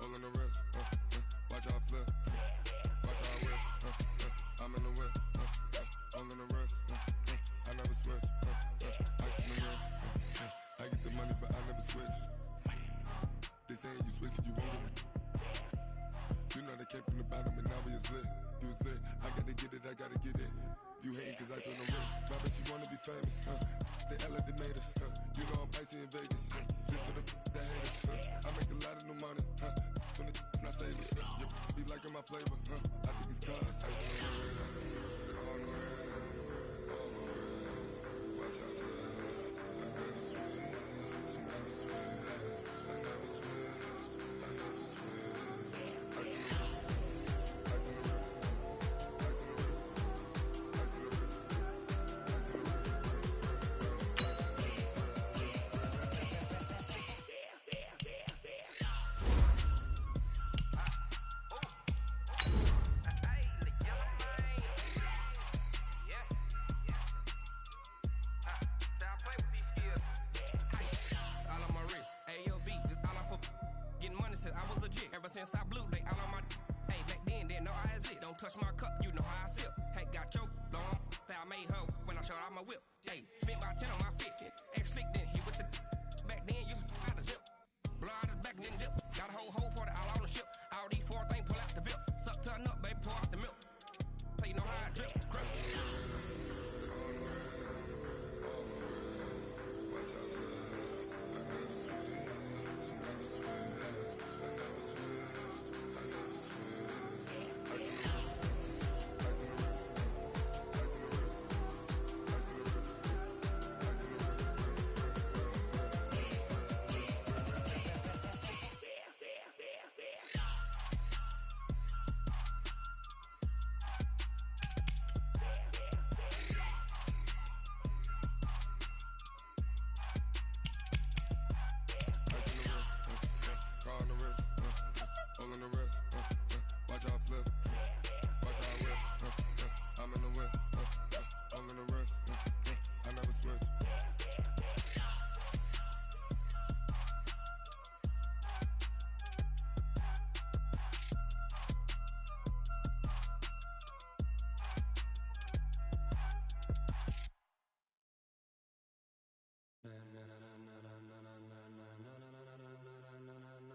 All in the wrist, watch how I flip, watch how I whip, I'm in the whip, all in the wrist, I never switch, ice in the wrist, I get the money but I never switch. They saying you switch 'cause you won't get it. You know they came from the bottom and now we is lit. You was lit, I gotta get it, I gotta get it. You hating 'cause ice on the wrist, but I bet you wanna be famous, They act like they made us, you know I'm icy in Vegas, this for the that hate us, I make a lot of new money, when it's not savings, you be liking my flavor, I think it's cause ice on the wrist, on the wrist, on the wrist, watch out flash, I never switch, she never switch, I never switch, I never switch, ice on the wrist, ice on the wrist, ice on the wrist, ice on the wrist, ice on the wrist. Ever since I blew, they all on my hey, back then, didn't know I exist. Don't touch my cup, you know how I sip. Hey, got your long, say I made her when I showed out my whip. Hey, spent about 10 on my 50. Ex-slick, then hit with the back then, used to out the zip. Blow out his back, then dip. Got a whole party all on the ship. All these four things, pull out the VIP. Suck, turn up, baby, pour out the milk. So you know how I drip. Crap.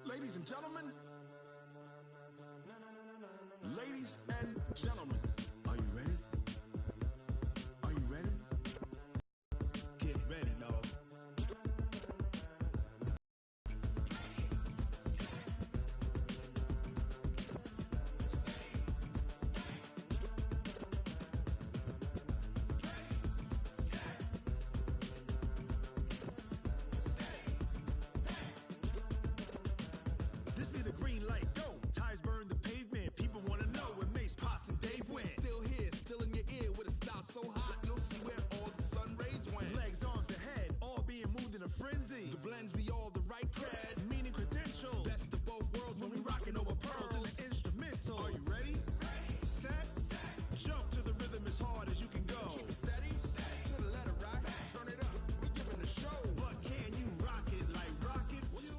Ladies and gentlemen, ladies and gentlemen, are you ready? Are you ready? Get ready, dog. This be the green light, go. Tires burn the pavement. People wanna know when Mace, Pops, and Dave went. Still here, still in your ear with a style so hot, you'll see where all the sun rays went. Legs, arms, the head, all being moved in a frenzy. The blends be all the right cred, meaning credentials. Best of both worlds when we rockin' over pearls in the instrumental. Are you ready? Set, jump to the rhythm as hard as you can go. Keep it steady, to the letter right. Turn it up, we giving the show. But can you rock it like rocket fuel?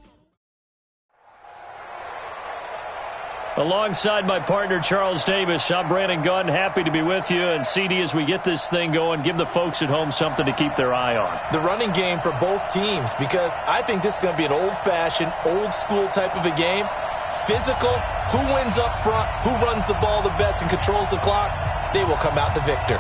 Alongside my partner, Charles Davis, I'm Brandon Gunn. Happy to be with you. And CD, as we get this thing going, give the folks at home something to keep their eye on. The running game for both teams, because I think this is going to be an old-fashioned, old-school type of a game. Physical, who wins up front, who runs the ball the best and controls the clock, they will come out the victor.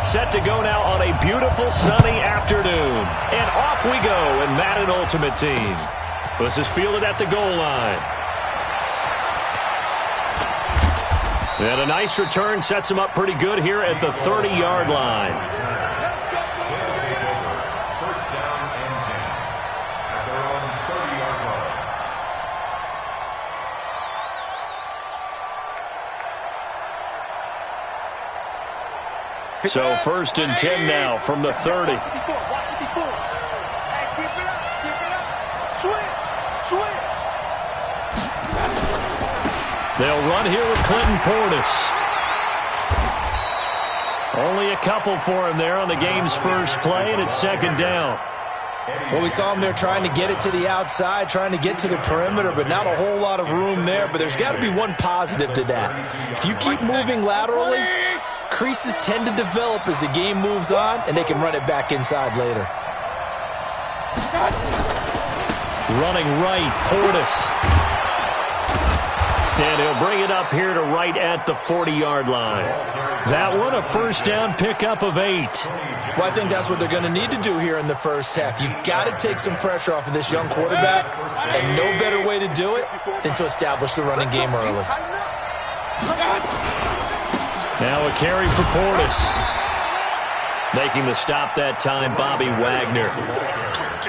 Set to go now on a beautiful sunny afternoon. And off we go in Madden Ultimate Team. This is fielded at the goal line. And a nice return sets him up pretty good here at the 30-yard line. First down and 10 at their own 30-yard line. So first and 10 now from the 30. They'll run here with Clinton Portis. Only a couple for him there on the game's first play, and it's second down. Well, we saw him there trying to get it to the outside, trying to get to the perimeter, but not a whole lot of room there. But there's got to be one positive to that. If you keep moving laterally, creases tend to develop as the game moves on, and they can run it back inside later. Running right, Portis. And he'll bring it up here to right at the 40-yard line. That one, a first down pickup of 8. Well, I think that's what they're going to need to do here in the first half. You've got to take some pressure off of this young quarterback, and no better way to do it than to establish the running game early. Now a carry for Portis. Making the stop that time, Bobby Wagner.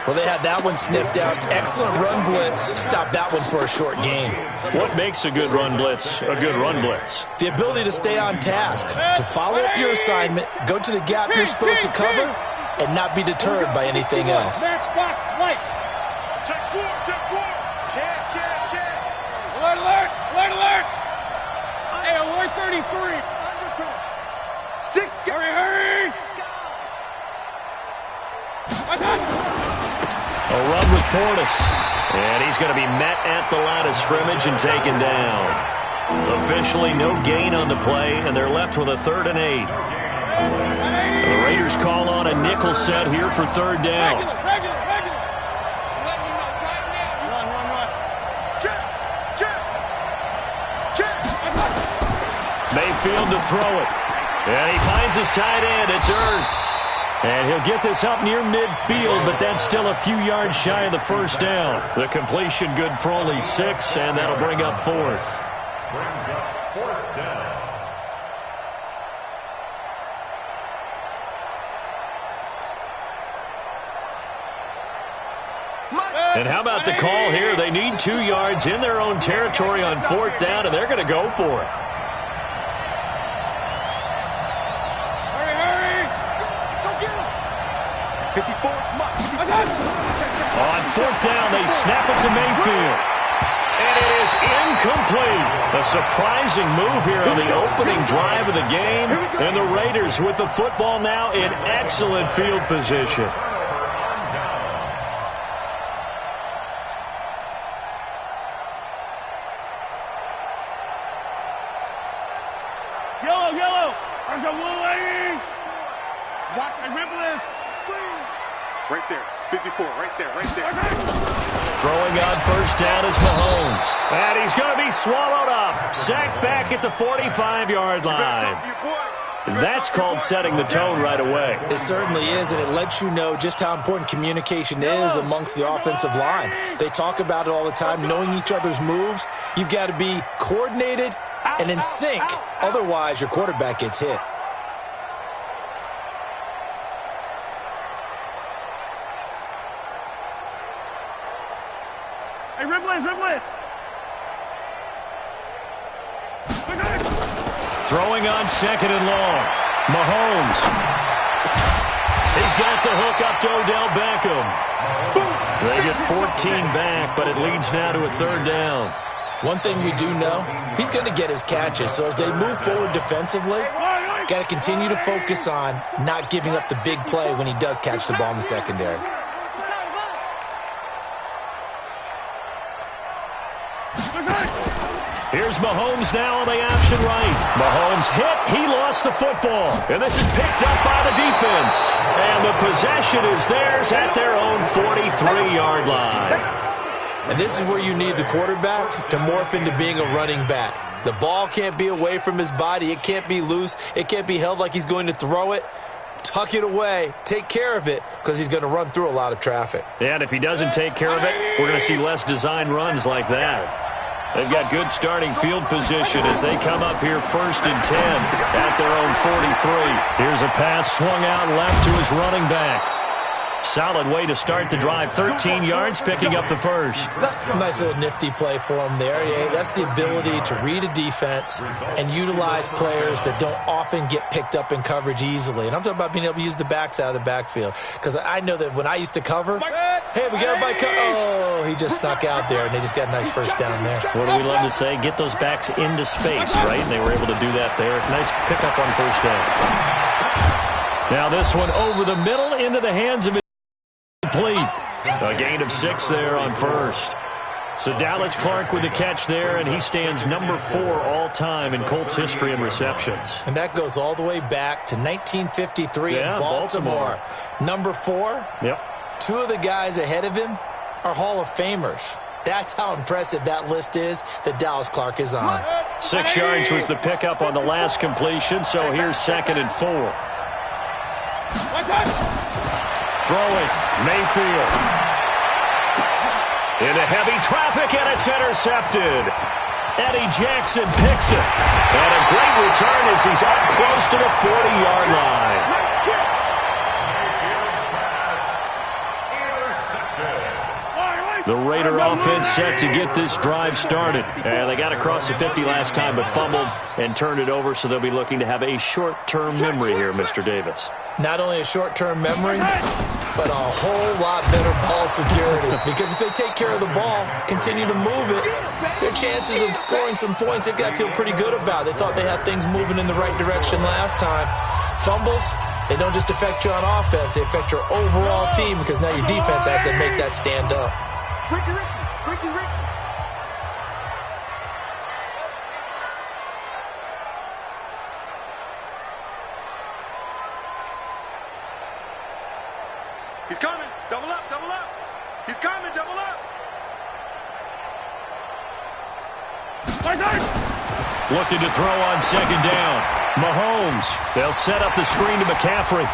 Well, they had that one sniffed out. Excellent run blitz. Stop that one for a short gain. What makes a good run blitz a good run blitz? The ability to stay on task, to follow up your assignment, go to the gap you're supposed to cover, and not be deterred by anything else. Matchbox lights. Check 4, check 4. Check. Alert, alert, alert, alert. Hey, alert 33. 6. Hurry. A run with Portis. And he's going to be met at the line of scrimmage and taken down. Officially no gain on the play, and they're left with a 3rd and 8. And the Raiders call on a nickel set here for 3rd down. Regular. Run. Check. Mayfield to throw it. And he finds his tight end. It's Ertz. And he'll get this up near midfield, but that's still a few yards shy of the first down. The completion good for only 6, and that'll bring up 4th. Brings up 4th down. And how about the call here? They need 2 yards in their own territory on 4th down, and they're going to go for it. On 4th down, they snap it to Mayfield. And it is incomplete. A surprising move here on the opening drive of the game. And the Raiders with the football now in excellent field position. Yellow. There's a blue lady. Watch the ripple. Right there. 54, right there. Throwing on first down is Mahomes. And he's going to be swallowed up. Sacked back at the 45-yard line. That's called setting the tone right away. It certainly is, and it lets you know just how important communication is amongst the offensive line. They talk about it all the time, knowing each other's moves. You've got to be coordinated and in sync. Otherwise, your quarterback gets hit. Hey, ripple it. Throwing on 2nd and long. Mahomes. He's got the hook up to Odell Beckham. They get 14 back, but it leads now to a 3rd down. One thing we do know, he's going to get his catches. So as they move forward defensively, got to continue to focus on not giving up the big play when he does catch the ball in the secondary. Here's Mahomes now on the option right. Mahomes hit. He lost the football. And this is picked up by the defense. And the possession is theirs at their own 43-yard line. And this is where you need the quarterback to morph into being a running back. The ball can't be away from his body. It can't be loose. It can't be held like he's going to throw it. Tuck it away. Take care of it because he's going to run through a lot of traffic. And if he doesn't take care of it, we're going to see less design runs like that. They've got good starting field position as they come up here 1st and 10 at their own 43. Here's a pass swung out left to his running back. Solid way to start the drive. 13 yards, picking up the first. Nice little nifty play for him there. Yeah, that's the ability to read a defense and utilize players that don't often get picked up in coverage easily. And I'm talking about being able to use the backs out of the backfield. Because I know that when I used to cover, hey, we got a bike. Oh, he just snuck out there, and they just got a nice first down there. What do we love to say? Get those backs into space, right? And they were able to do that there. Nice pickup on first down. Now this one over the middle into the hands of his complete. A gain of 6 there on first. So Dallas Clark with the catch there, and he stands number 4 all-time in Colts history in receptions. And that goes all the way back to 1953 in Baltimore. Number 4, Yep. 2 of the guys ahead of him are Hall of Famers. That's how impressive that list is that Dallas Clark is on. 6 yards was the pickup on the last completion, so here's 2nd and 4. Throwing, Mayfield. Into heavy traffic, and it's intercepted. Eddie Jackson picks it. And a great return as he's up close to the 40-yard line. The Raider offense set to get this drive started. And they got across the 50 last time, but fumbled and turned it over, so they'll be looking to have a short-term memory here, Mr. Davis. Not only a short-term memory, but a whole lot better ball security. Because if they take care of the ball, continue to move it, their chances of scoring some points, they've got to feel pretty good about. They thought they had things moving in the right direction last time. Fumbles, they don't just affect you on offense, they affect your overall team, because now your defense has to make that stand up. Ricky. He's coming. Double up. He's coming. Double up. Looking to throw on 2nd down. Mahomes. They'll set up the screen to McCaffrey.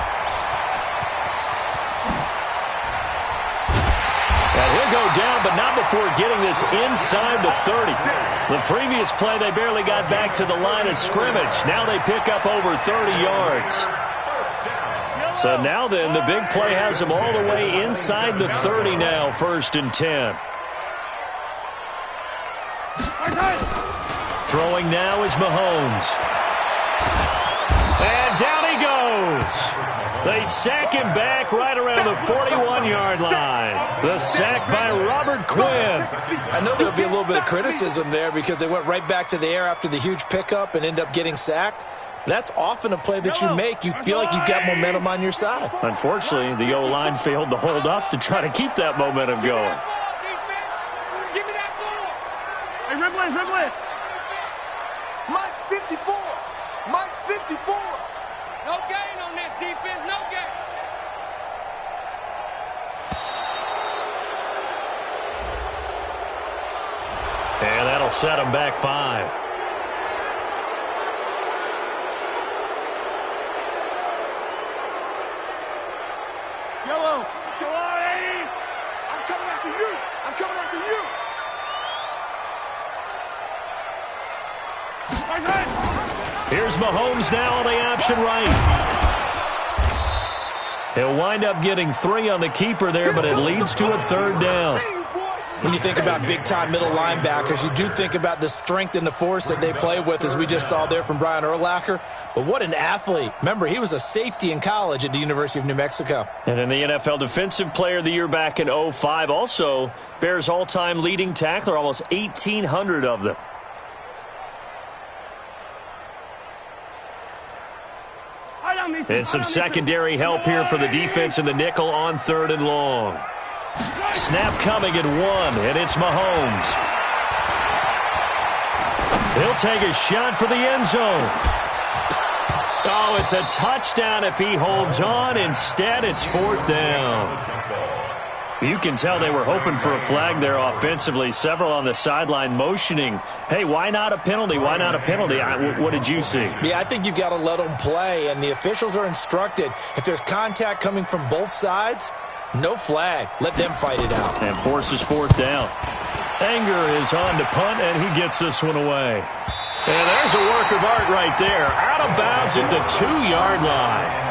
And he'll go down, but not before getting this inside the 30. The previous play, they barely got back to the line of scrimmage. Now they pick up over 30 yards. So now then, the big play has them all the way inside the 30 now, 1st and 10. Throwing now is Mahomes. And down he goes. They sack him back right around the 41-yard line. The sack by Robert Quinn. I know there'll be a little bit of criticism there because they went right back to the air after the huge pickup and end up getting sacked. That's often a play that you make. You feel like you've got momentum on your side. Unfortunately, the O-line failed to hold up to try to keep that momentum going. Give me that ball. Hey, Ripley. Mike's 54. Mike's 54. No gain on this defense. No gain. And that'll set them back 5. Yellow. I'm coming after you. Here's Mahomes now on the option right. He'll wind up getting 3 on the keeper there, but it leads to a 3rd down. When you think about big-time middle linebackers, you do think about the strength and the force that they play with, as we just saw there from Brian Urlacher. But what an athlete. Remember, he was a safety in college at the University of New Mexico. And in the NFL Defensive Player of the Year back in 2005, also Bears all-time leading tackler, almost 1,800 of them. And some secondary help here for the defense in the nickel on 3rd and long. Snap coming at 1, and it's Mahomes. He'll take a shot for the end zone. Oh, it's a touchdown if he holds on. Instead, it's 4th down. You can tell they were hoping for a flag there offensively. Several on the sideline motioning, hey, why not a penalty? Why not a penalty? What did you see? Yeah, I think you've got to let them play, and the officials are instructed. If there's contact coming from both sides, no flag. Let them fight it out. And forces 4th down. Anger is on to punt, and he gets this one away. And there's a work of art right there. Out of bounds at the 2-yard line.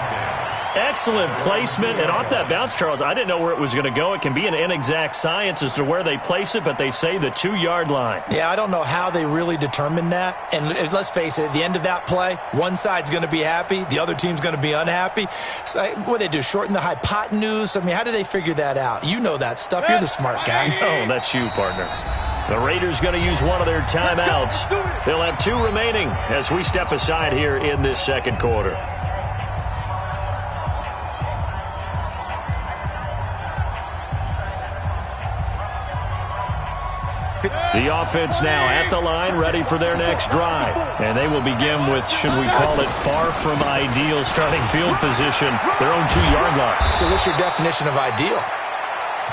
Excellent placement, and off that bounce, Charles, I didn't know where it was going to go. It can be an inexact science as to where they place it, but they say the 2-yard line. Yeah, I don't know how they really determined that. And let's face it, at the end of that play, one side's going to be happy, the other team's going to be unhappy. So what do they do, shorten the hypotenuse? I mean, how do they figure that out? You know that stuff. You're the smart guy. Oh, that's you, partner. The Raiders going to use one of their timeouts. They'll have 2 remaining as we step aside here in this 2nd quarter. The offense now at the line, ready for their next drive. And they will begin with, should we call it, far from ideal starting field position, their own 2-yard line. So what's your definition of ideal?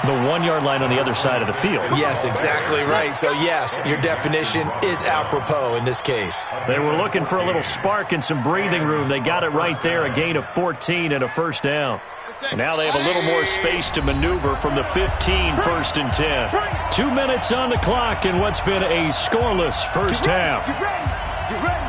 The 1-yard line on the other side of the field. Yes, exactly right. So, yes, your definition is apropos in this case. They were looking for a little spark and some breathing room. They got it right there, a gain of 14 and a first down. And now they have a little more space to maneuver from the 15, first and 10. 2 minutes on the clock in what's been a scoreless first half. Get ready.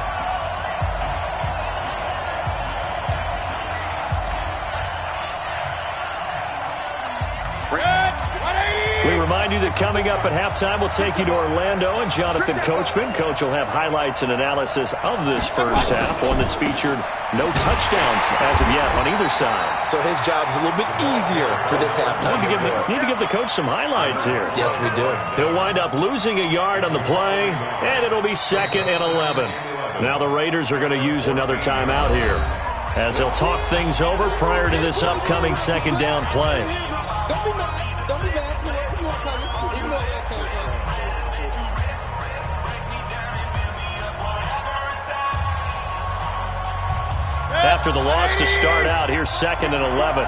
We remind you that coming up at halftime, we'll take you to Orlando and Jonathan Coachman. Coach will have highlights and analysis of this first half, one that's featured no touchdowns as of yet on either side. So his job's a little bit easier for this halftime. Need to give the coach some highlights here. Yes, we do. He'll wind up losing a yard on the play, and it'll be 2nd and 11. Now the Raiders are going to use another timeout here as they'll talk things over prior to this upcoming second down play. Don't be mad. You won't come. After the loss to start out, here's 2nd and 11.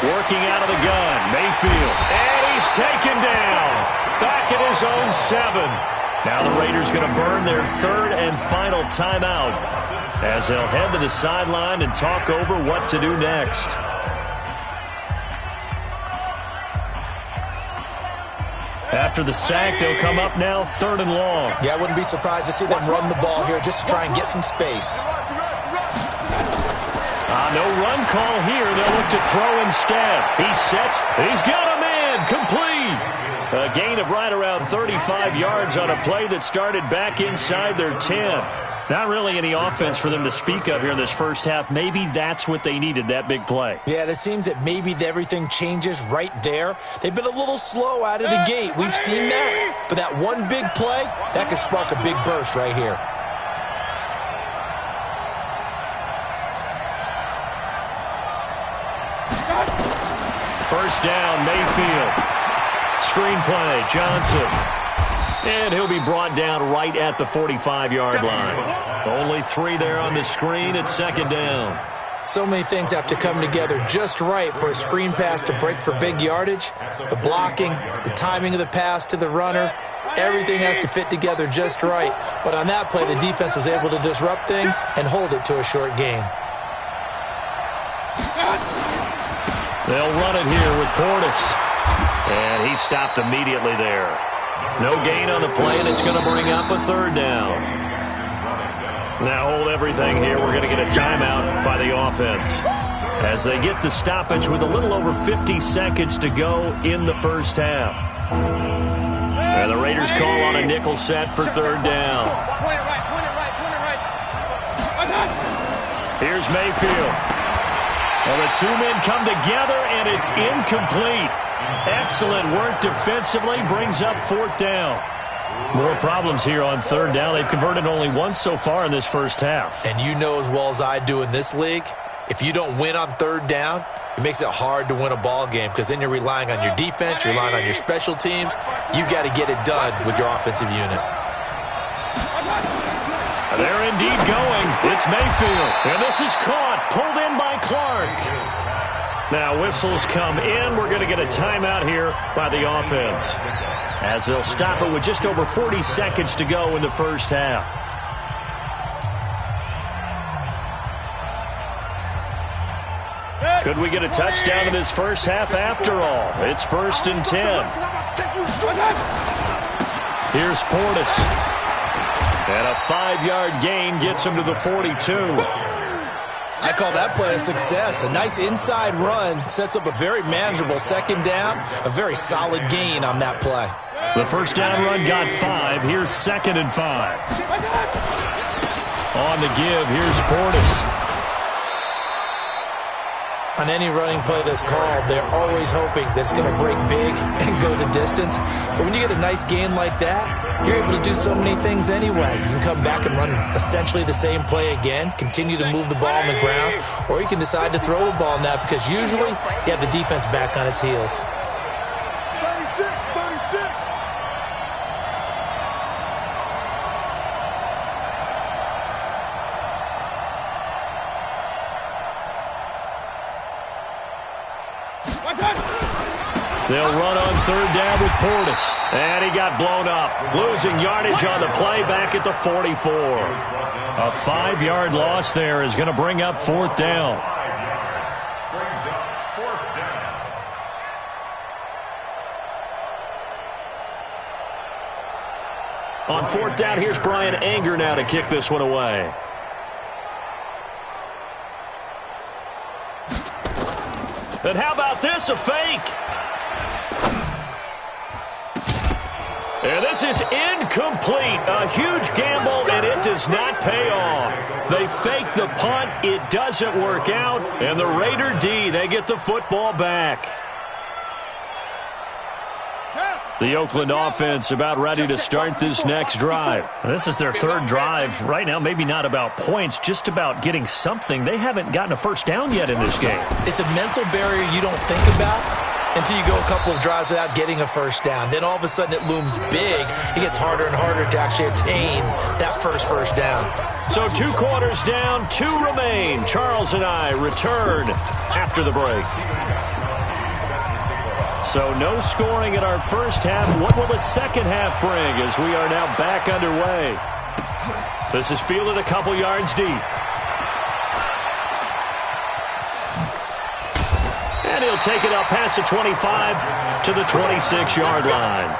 Working out of the gun, Mayfield. And he's taken down. Back at his own 7. Now the Raiders going to burn their 3rd and final timeout as they'll head to the sideline and talk over what to do next. After the sack, they'll come up now 3rd and long. Yeah, I wouldn't be surprised to see them run the ball here just to try and get some space. No run call here. They'll look to throw instead. He sets. He's got a man. Complete. A gain of right around 35 yards on a play that started back inside their 10. Not really any offense for them to speak of here in this first half. Maybe that's what they needed, that big play. Yeah, it seems that maybe everything changes right there. They've been a little slow out of the gate. We've seen that. But that one big play, that could spark a big burst right here. First down, Mayfield. Screenplay, Johnson. And he'll be brought down right at the 45-yard line. Only 3 there on the screen at 2nd down. So many things have to come together just right for a screen pass to break for big yardage. The blocking, the timing of the pass to the runner, everything has to fit together just right. But on that play, the defense was able to disrupt things and hold it to a short gain. They'll run it here with Portis. And he stopped immediately there. No gain on the play, and it's going to bring up a 3rd down. Now hold everything here. We're going to get a timeout by the offense as they get the stoppage with a little over 50 seconds to go in the first half. And the Raiders call on a nickel set for 3rd down. Point it right. Here's Mayfield. Well, the 2 men come together, and it's incomplete. Excellent work defensively, brings up 4th down. More problems here on 3rd down. They've converted only once so far in this first half. And you know as well as I do in this league, if you don't win on 3rd down, it makes it hard to win a ball game because then you're relying on your defense, you're relying on your special teams. You've got to get it done with your offensive unit. They're indeed going. It's Mayfield. And this is caught, pulled in by Clark. Now whistles come in. We're going to get a timeout here by the offense as they'll stop it with just over 40 seconds to go in the first half. Could we get a touchdown in this first half after all? It's 1st and 10. Here's Portis. And a 5-yard gain gets him to the 42. I call that play a success. A nice inside run sets up a very manageable 2nd down. A very solid gain on that play. The first down run got 5. Here's 2nd and 5. On the give, here's Portis. On any running play that's called, they're always hoping that it's going to break big and go the distance. But when you get a nice gain like that, you're able to do so many things anyway. You can come back and run essentially the same play again, continue to move the ball on the ground, or you can decide to throw the ball now because usually you have the defense back on its heels. They'll run on third down with Portis. And he got blown up. Losing yardage on the play back at the 44. A 5-yard loss there is going to bring up fourth down. On fourth down, here's Brian Anger now to kick this one away. And how about this, a fake? And this is incomplete. A huge gamble, and it does not pay off. They fake the punt. It doesn't work out. And the Raider D, they get the football back. The Oakland offense about ready to start this next drive. This is their third drive. Right now, maybe not about points, just about getting something. They haven't gotten a first down yet in this game. It's a mental barrier you don't think about until you go a couple of drives without getting a first down. Then all of a sudden it looms big. It gets harder and harder to actually attain that first down. So 2 quarters down, 2 remain. Charles and I return after the break. So no scoring in our first half. What will the second half bring as we are now back underway? This is fielded a couple yards deep. And he'll take it up past the 25 to the 26-yard line.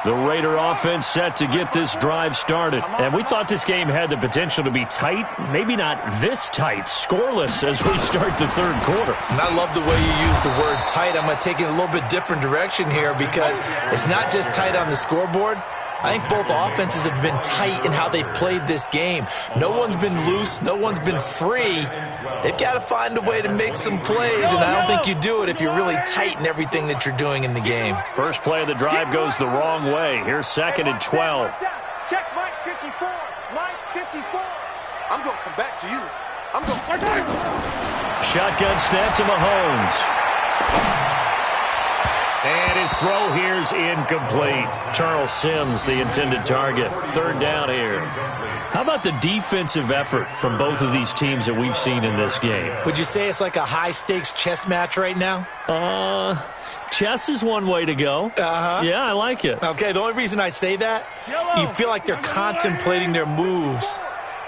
The Raider offense set to get this drive started. And we thought this game had the potential to be tight. Maybe not this tight. Scoreless as we start the third quarter. And I love the way you use the word tight. I'm going to take it in a little bit different direction here because it's not just tight on the scoreboard. I think both offenses have been tight in how they've played this game. No one's been loose. No one's been free. They've got to find a way to make some plays, and I don't think you do it if you're really tight in everything that you're doing in the game. First play of the drive goes the wrong way. Here's 2nd and 12. Check Mike 54. Mike 54. I'm going to come back to you. I'm going to... Shotgun snap to Mahomes. And his throw here's incomplete. Charles Sims, the intended target. Third down here. How about the defensive effort from both of these teams that we've seen in this game? Would you say it's like a high-stakes chess match right now? Chess is one way to go. Yeah, I like it. Okay, the only reason I say that, you feel like they're contemplating their moves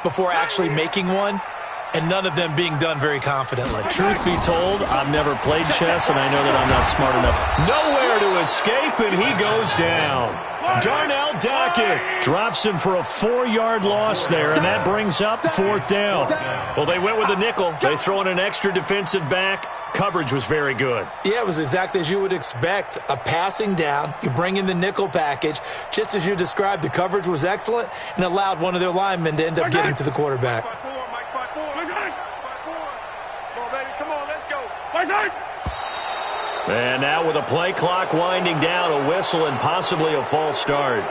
before actually making one, and none of them being done very confidently. Truth be told, I've never played chess, and I know that I'm not smart enough. Nowhere to escape, and he goes down. Darnell Dockett drops him for a 4-yard loss there, and that brings up fourth down. Well, they went with a nickel. They throw in an extra defensive back. Coverage was very good. Yeah, it was exactly as you would expect. A passing down, you bring in the nickel package. Just as you described, the coverage was excellent and allowed one of their linemen to end up getting to the quarterback. And now with a play clock winding down, a whistle and possibly a false start.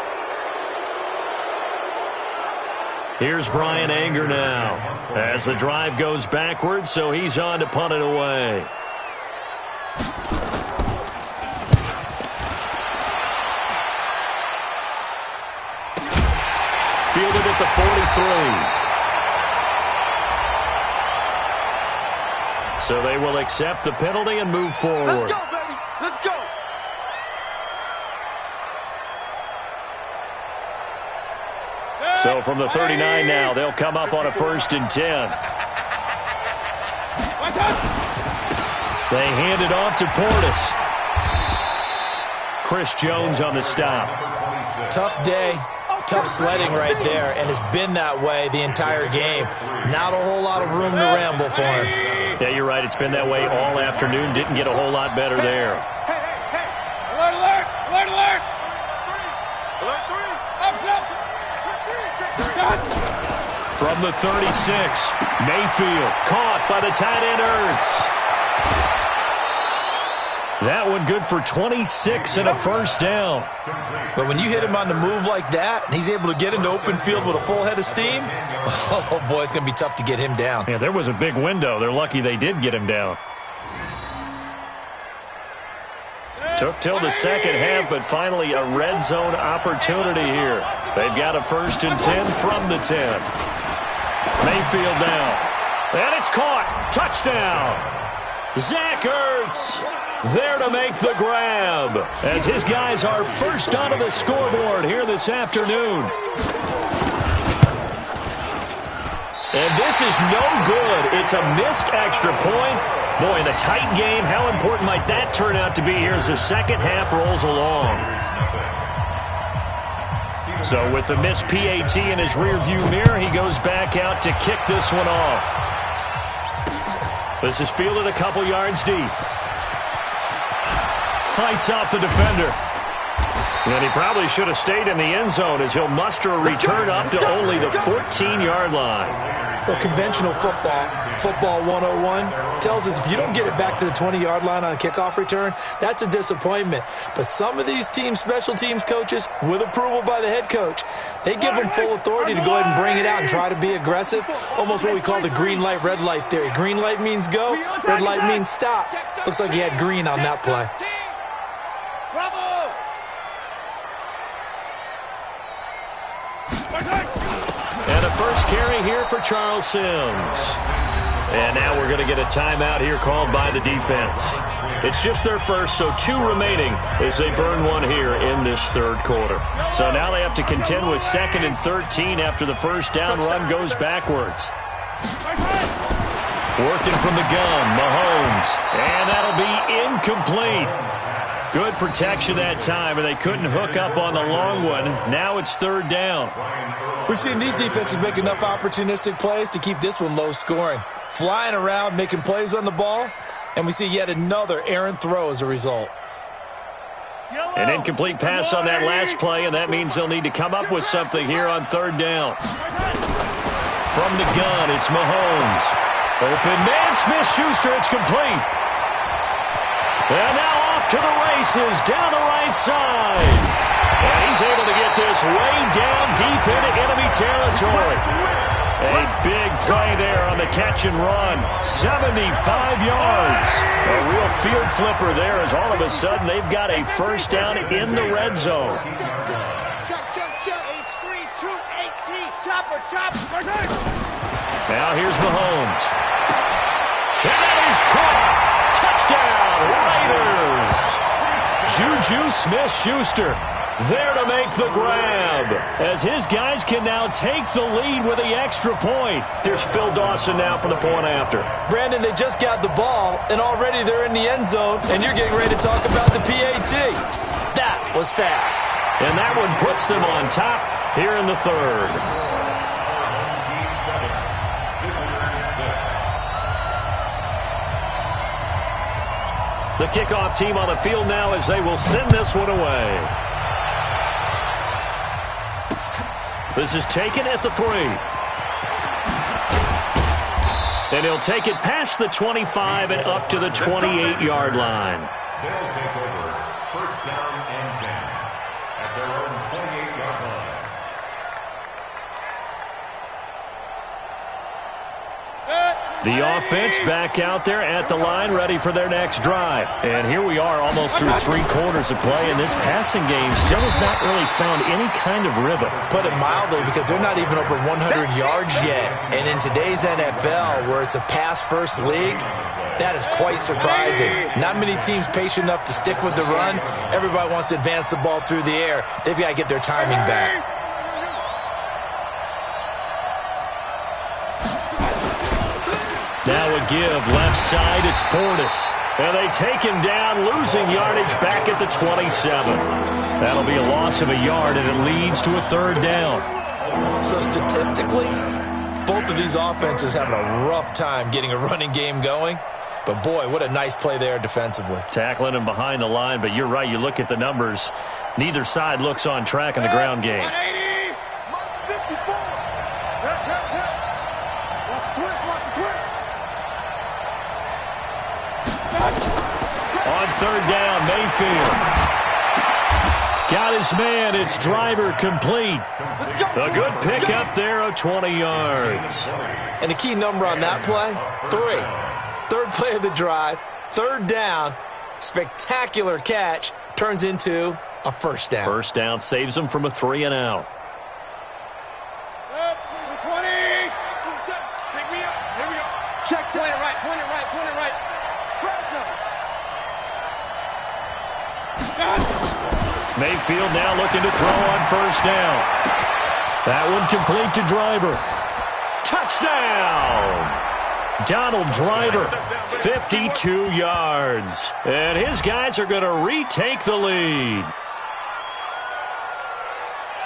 Here's Brian Anger now as the drive goes backwards, so he's on to punt it away. Fielded at the 43. So they will accept the penalty and move forward. Let's go, baby. Let's go. So from the 39 now, they'll come up on a 1st and 10. They hand it off to Portis. Chris Jones on the stop. Tough day. Tough sledding right there, and it's been that way the entire game. Not a whole lot of room to ramble for him. Yeah, you're right. It's been that way all afternoon. Didn't get a whole lot better there. Hey. Alert, alert. Alert, alert. Alert 3. From the 36, Mayfield caught by the tight end Ertz. That one good for 26 and a first down. But when you hit him on the move like that, and he's able to get into open field with a full head of steam, oh, boy, it's going to be tough to get him down. Yeah, there was a big window. They're lucky they did get him down. Took till the second half, but finally a red zone opportunity here. They've got a 1st and 10 from the 10. Mayfield now. And it's caught. Touchdown. Zach Ertz there to make the grab as his guys are first onto the scoreboard here this afternoon. And this is no good. It's a missed extra point. Boy, in a tight game, how important might that turn out to be here as the second half rolls along? So with the missed PAT in his rearview mirror, he goes back out to kick this one off. This is fielded a couple yards deep. Fights off the defender. And he probably should have stayed in the end zone as he'll muster a return up to only the 14-yard line. Well, conventional football 101, tells us if you don't get it back to the 20-yard line on a kickoff return, that's a disappointment. But some of these special teams coaches, with approval by the head coach, they give them full authority to go ahead and bring it out and try to be aggressive. Almost what we call the green light, red light theory. Green light means go, red light means stop. Looks like he had green on that play. Bravo! And a first carry here for Charles Sims. And now we're going to get a timeout here called by the defense. It's just their first, so 2 remaining as they burn one here in this third quarter. So now they have to contend with 2nd and 13 after the first down run goes backwards. Working from the gun, Mahomes. And that'll be incomplete. Good protection that time, and they couldn't hook up on the long one. Now it's 3rd down. We've seen these defenses make enough opportunistic plays to keep this one low scoring. Flying around, making plays on the ball, and we see yet another errant throw as a result. An incomplete pass on that last play, and that means they'll need to come up with something here on 3rd down. From the gun, it's Mahomes. Open man, Smith-Schuster, it's complete. And now off to the races down the right side. And he's able to get this way down deep into enemy territory. A big play there on the catch and run. 75 yards. A real field flipper there as all of a sudden they've got a first down in the red zone. Now here's Mahomes. And that is caught. Touchdown, Raiders. Juju Smith-Schuster there to make the grab as his guys can now take the lead with the extra point. Here's Phil Dawson now for the point after. Brandon, they just got the ball, and already they're in the end zone, and you're getting ready to talk about the PAT. That was fast. And that one puts them on top here in the third. The kickoff team on the field now as they will send this one away. This is taken at the 3. And he'll take it past the 25 and up to the 28-yard line. They'll take over 1st down and 10 at their own 28-yard line. The offense back out there at the line, ready for their next drive. And here we are almost through 3 quarters of play, and this passing game still has not really found any kind of rhythm. Put it mildly, because they're not even over 100 yards yet. And in today's NFL, where it's a pass-first league, that is quite surprising. Not many teams patient enough to stick with the run. Everybody wants to advance the ball through the air. They've got to get their timing back. Now a give, left side, it's Portis. And they take him down, losing yardage back at the 27. That'll be a loss of a yard, and it leads to a 3rd down. So statistically, both of these offenses having a rough time getting a running game going. But boy, what a nice play there defensively. Tackling him behind the line, but you're right, you look at the numbers. Neither side looks on track in the ground game. 180. 54. Watch the twist, watch the twist. On 3rd down, Mayfield. Got his man. It's driver complete. A good pickup there of 20 yards. And the key number on that play, 3. 3rd play of the drive, 3rd down, spectacular catch, turns into a first down. First down saves them from a 3 and out. Mayfield now looking to throw on first down. That one complete to Driver. Touchdown! Donald Driver, 52 yards. And his guys are going to retake the lead.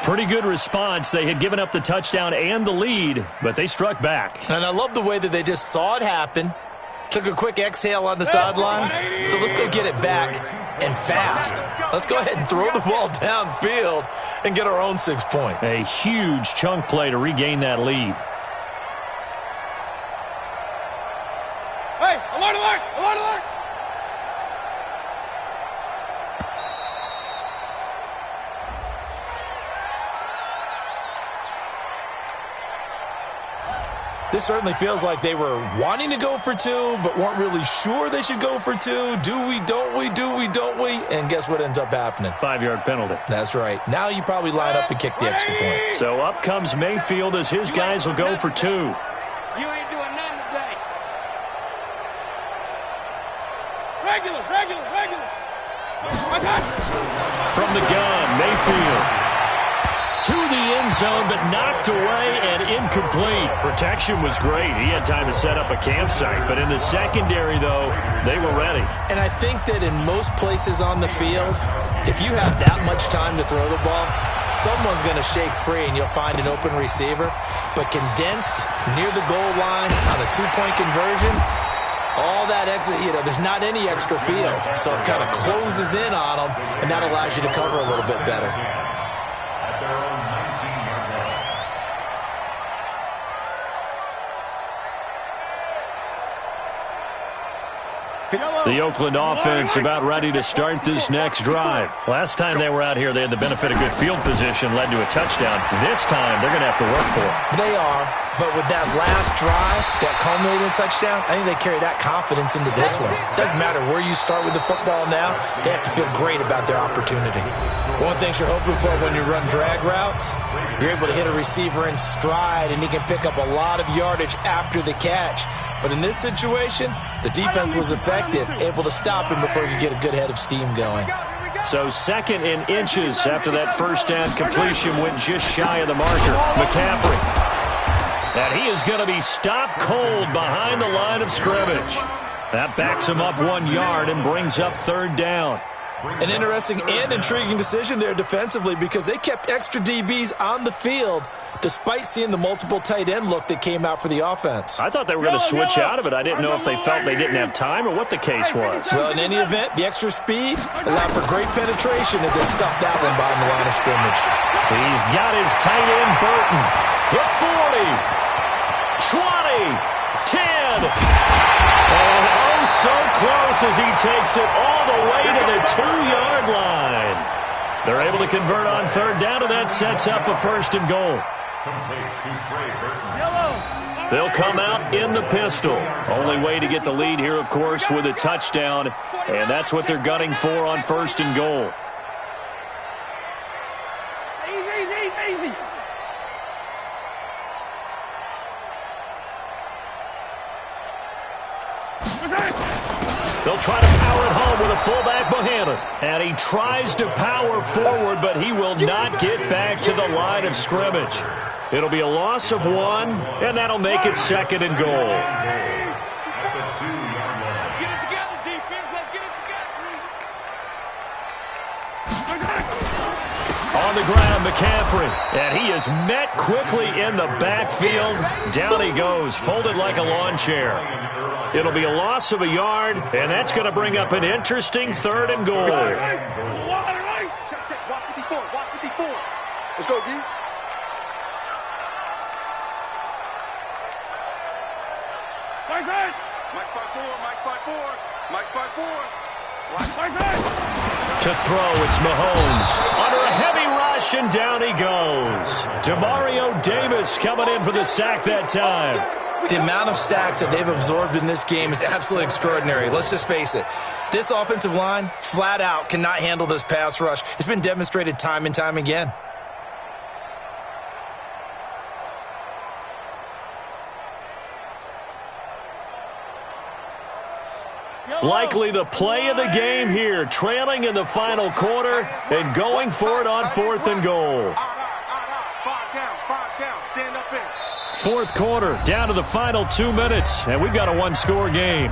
Pretty good response. They had given up the touchdown and the lead, but they struck back. And I love the way that they just saw it happen. Took a quick exhale on the sidelines. So let's go get it back and fast. Let's go ahead and throw the ball downfield and get our own 6 points. A huge chunk play to regain that lead. Hey, alert, alert, alert, alert! This certainly feels like they were wanting to go for two, but weren't really sure they should go for two. Do we, don't we, do we, don't we? And guess what ends up happening? 5-yard penalty. That's right. Now you probably line up and kick the extra point. So up comes Mayfield as his guys will go for two. You ain't doing nothing today. Regular. From the gun, Mayfield to the end zone, but knocked away and incomplete. Protection was great. He had time to set up a campsite, but in the secondary, though, they were ready. And I think that in most places on the field, if you have that much time to throw the ball, someone's going to shake free and you'll find an open receiver. But condensed near the goal line on a two-point conversion, all that exit, there's not any extra field. So it kind of closes in on them, and that allows you to cover a little bit better. The Oakland offense about ready to start this next drive. Last time they were out here, they had the benefit of good field position, led to a touchdown. This time, they're going to have to work for it. They are, but with that last drive, that culminating touchdown, I think they carry that confidence into this one. It doesn't matter where you start with the football now, they have to feel great about their opportunity. One of the things you're hoping for when you run drag routes, you're able to hit a receiver in stride, and he can pick up a lot of yardage after the catch. But in this situation, the defense was effective, able to stop him before he could get a good head of steam going. So second in inches after that first down completion went just shy of the marker. McCaffrey. And he is going to be stopped cold behind the line of scrimmage. That backs him up 1 yard and brings up third down. An interesting and intriguing decision there defensively because they kept extra DBs on the field despite seeing the multiple tight end look that came out for the offense. I thought they were going to switch out of it. I didn't know if they felt they didn't have time or what the case was. Well, in any event, the extra speed allowed for great penetration as they stuffed that one behind the line of scrimmage. He's got his tight end, Burton. The 40, 20, 10. And oh, so close as he takes it all the way to the 2-yard line. They're able to convert on third down, and that sets up a first and goal. They'll come out in the pistol. Only way to get the lead here, of course, with a touchdown, and that's what they're gunning for on first and goal. Easy. They'll try to power it home with a fullback, Bohannon. And he tries to power forward, but he will not get back to the line of scrimmage. It'll be a loss of 1, and that'll make it second and goal. Let's get it together, defense. Let's get it together. On the ground, McCaffrey. And he is met quickly in the backfield. Down he goes, folded like a lawn chair. It'll be a loss of 1 yard, and that's going to bring up an interesting third and goal. Check. Watch 54. Let's go, D. Mike 5-4. To throw, it's Mahomes. Under a heavy rush, and down he goes. Demario Davis coming in for the sack that time. The amount of sacks that they've absorbed in this game is absolutely extraordinary. Let's just face it. This offensive line, flat out, cannot handle this pass rush. It's been demonstrated time and time again. Likely the play of the game here, trailing in the final quarter and going for it on 4th and goal. 5 down, stand up in. 4th quarter, down to the final 2 minutes, and we've got a one-score game.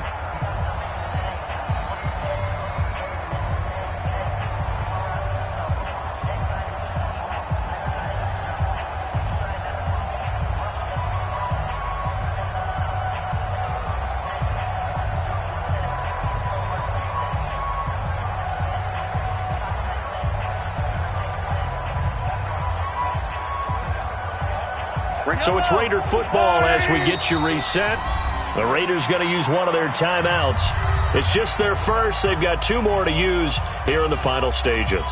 So it's Raider football as we get you reset. The Raiders going to use one of their timeouts. It's just their first. They've got 2 more to use here in the final stages.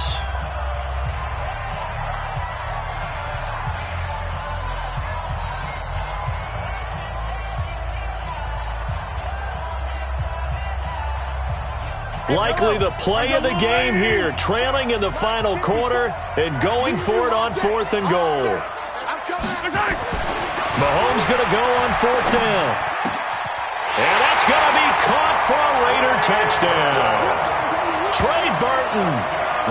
Likely the play of the game here, trailing in the final quarter and going for it on 4th and goal. Mahomes going to go on 4th down. And that's going to be caught for a Raider touchdown. Trey Burton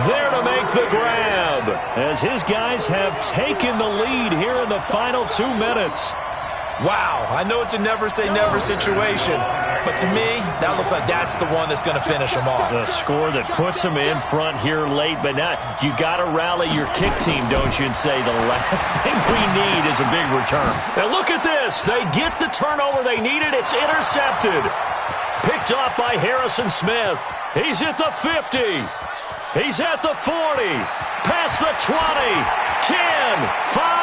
there to make the grab as his guys have taken the lead here in the final 2 minutes. Wow, I know it's a never-say-never situation, but to me, that looks like that's the one that's going to finish them off. The score that puts them in front here late, but now you got to rally your kick team, don't you, and say the last thing we need is a big return. Now look at this. They get the turnover they needed. It's intercepted. Picked off by Harrison Smith. He's at the 50. He's at the 40. Past the 20. 10. 5.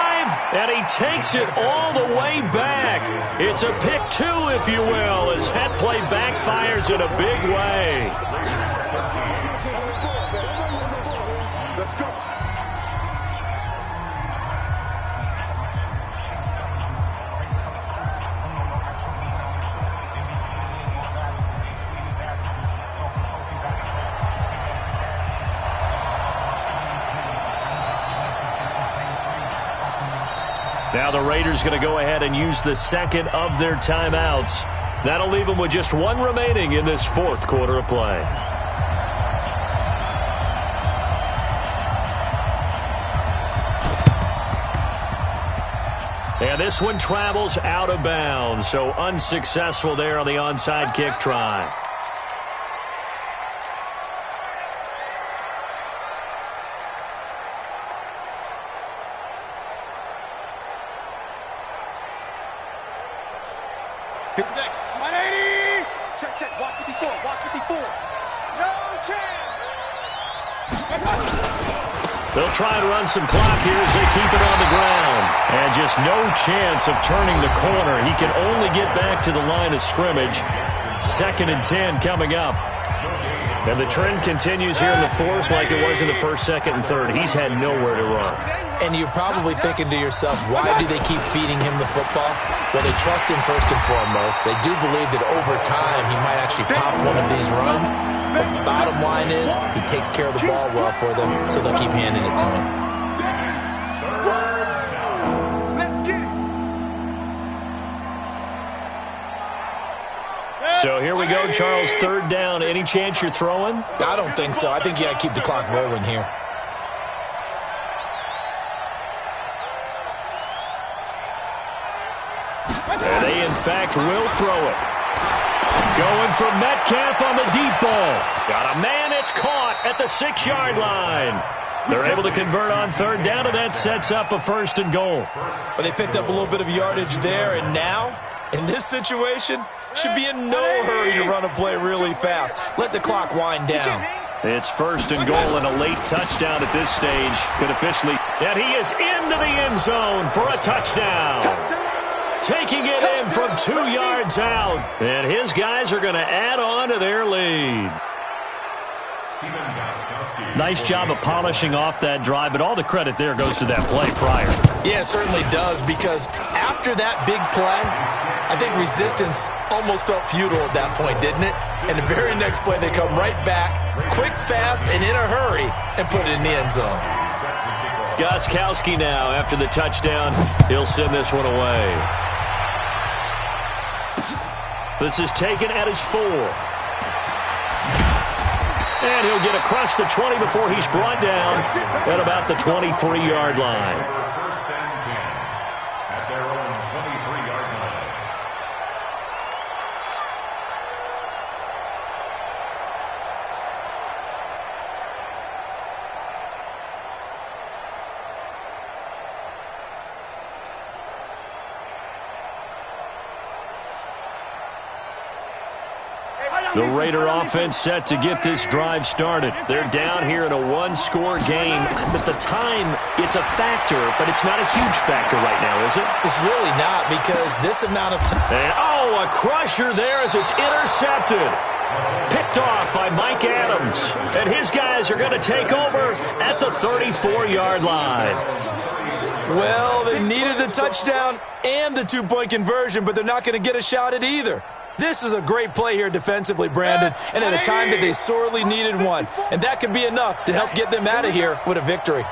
And he takes it all the way back. It's a pick 2, if you will, as that play backfires in a big way. Let's go. Now the Raiders going to go ahead and use the second of their timeouts. That'll leave them with just 1 remaining in this 4th quarter of play. And this one travels out of bounds, so unsuccessful there on the onside kick try. Check, watch 54, watch 54. No chance. They'll try and run some clock here as they keep it on the ground. And just no chance of turning the corner. He can only get back to the line of scrimmage. 2nd and 10 coming up. And the trend continues here in the 4th like it was in the 1st, 2nd, and 3rd. He's had nowhere to run. And you're probably thinking to yourself, why do they keep feeding him the football? Well, they trust him first and foremost. They do believe that over time he might actually pop one of these runs. But bottom line is he takes care of the ball well for them, so they'll keep handing it to him. So here we go, Charles, 3rd down. Any chance you're throwing? I don't think so. I think you got to keep the clock rolling here. And they, in fact, will throw it. Going for Metcalf on the deep ball. Got a man, it's caught at the 6-yard line. They're able to convert on 3rd down, and that sets up a 1st and goal. But they picked up a little bit of yardage there, and now, in this situation, should be in no hurry to run a play really fast. Let the clock wind down. It's 1st and goal and a late touchdown at this stage. Could officially, and he is into the end zone for a touchdown. Taking it in from 2 yards out. And his guys are going to add on to their lead. Nice job of polishing off that drive, but all the credit there goes to that play prior. Yeah, it certainly does, because after that big play, I think resistance almost felt futile at that point, didn't it? And the very next play, they come right back, quick, fast, and in a hurry, and put it in the end zone. Gostkowski now, after the touchdown, he'll send this one away. This is taken at his 4. And he'll get across the 20 before he's brought down at about the 23-yard line. First and 10 at their own 23-yard line. The Raider offense set to get this drive started. They're down here in a one-score game. At the time, it's a factor, but it's not a huge factor right now, is it? It's really not, because this amount of time. And, a crusher there as it's intercepted. Picked off by Mike Adams. And his guys are going to take over at the 34-yard line. Well, they needed the touchdown and the two-point conversion, but they're not going to get a shot at either. This is a great play here defensively, Brandon, and at a time that they sorely needed one. And that could be enough to help get them out of here with a victory.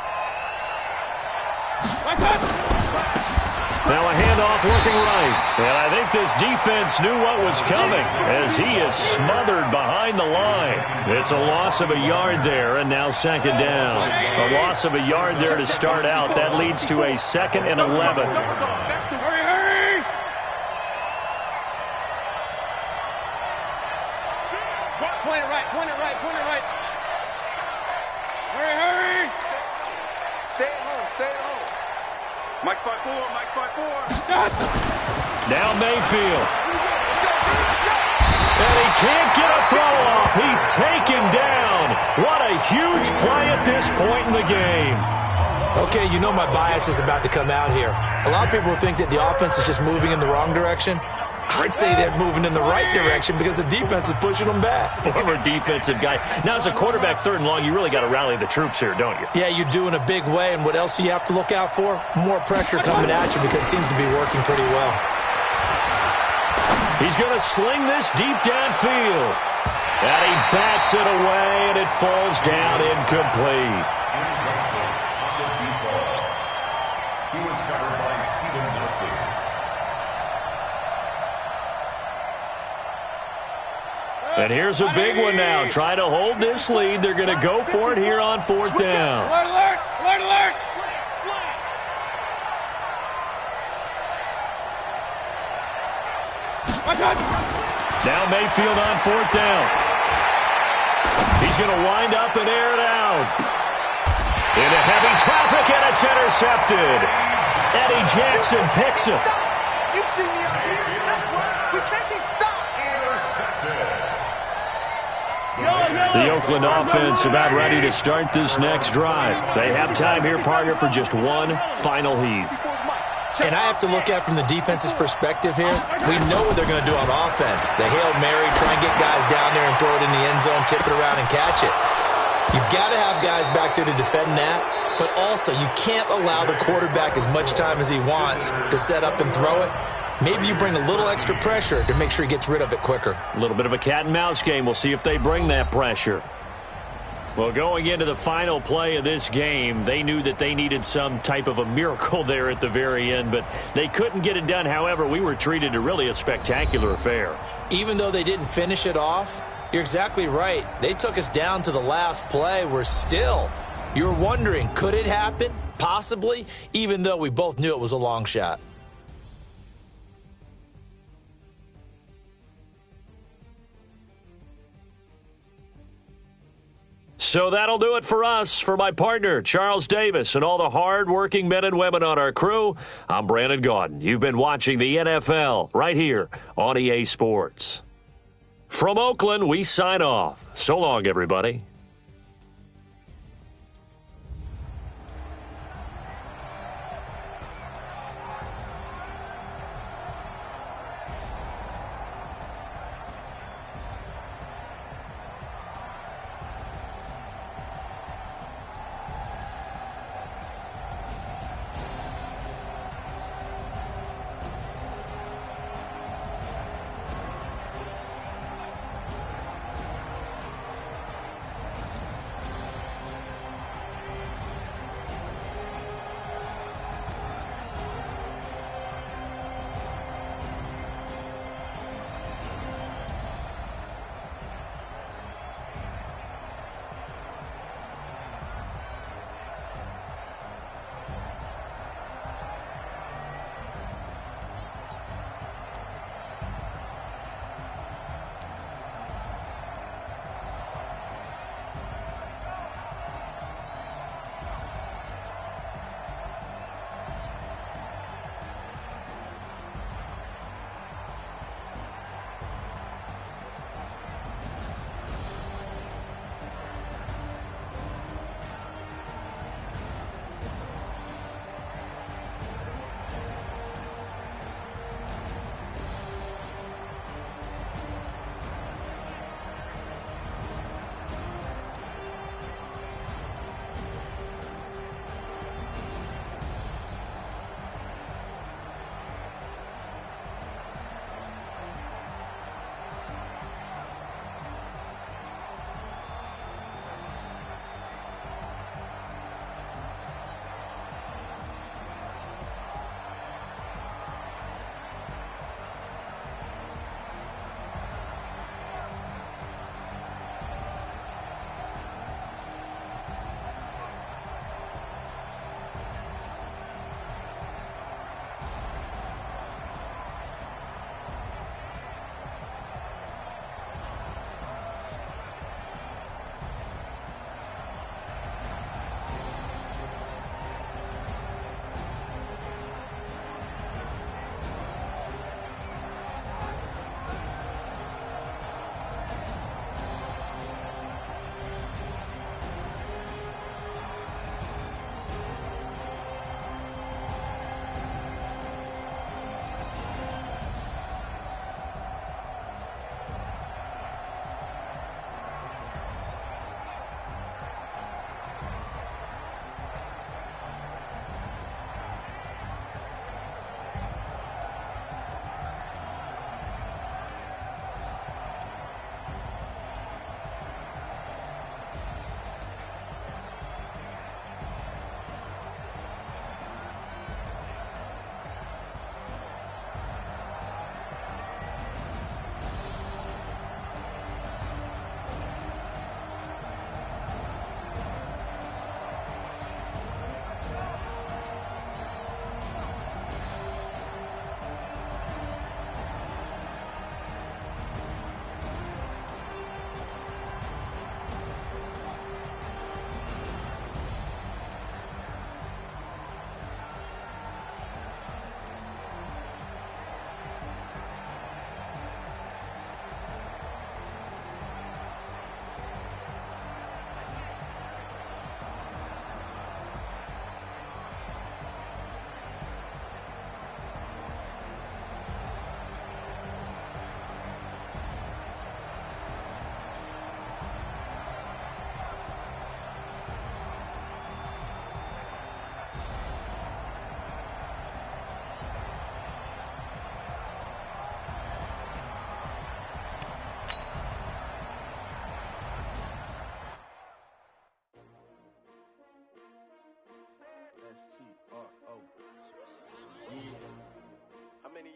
Now a handoff looking right. And I think this defense knew what was coming as he is smothered behind the line. It's a loss of a yard there, and now second down. A loss of a yard there to start out. That leads to a 2nd and 11. Mike 5-4, Mike 5-4. Now Mayfield. And he can't get a throw off. He's taken down. What a huge play at this point in the game. Okay, you know my bias is about to come out here. A lot of people think that the offense is just moving in the wrong direction. I'd say they're moving in the right direction because the defense is pushing them back. Former defensive guy. Now, as a quarterback, 3rd and long, you really got to rally the troops here, don't you? Yeah, you do in a big way. And what else do you have to look out for? More pressure coming at you because it seems to be working pretty well. He's going to sling this deep downfield. And he bats it away, and it falls down incomplete. He was covered by Stephen Nelson. And here's a big one now. Try to hold this lead. They're going to go for it here on 4th down. Alert, alert, alert. Now Mayfield on 4th down. He's going to wind up and air it out. Into heavy traffic, and it's intercepted. Eddie Jackson picks it. You see me up here? That's why we can't be stopped. The Oakland offense about ready to start this next drive. They have time here, partner, for just one final heave. And I have to look at from the defense's perspective here. We know what they're going to do on offense. The Hail Mary, try and get guys down there and throw it in the end zone, tip it around and catch it. You've got to have guys back there to defend that, but also you can't allow the quarterback as much time as he wants to set up and throw it. Maybe you bring a little extra pressure to make sure he gets rid of it quicker. A little bit of a cat and mouse game. We'll see if they bring that pressure. Well, going into the final play of this game, they knew that they needed some type of a miracle there at the very end, but they couldn't get it done. However, we were treated to really a spectacular affair. Even though they didn't finish it off, you're exactly right. They took us down to the last play. We're still, you're wondering, could it happen? Possibly, even though we both knew it was a long shot. So that'll do it for us. For my partner, Charles Davis, and all the hard-working men and women on our crew, I'm Brandon Gaudin. You've been watching the NFL right here on EA Sports. From Oakland, we sign off. So long, everybody.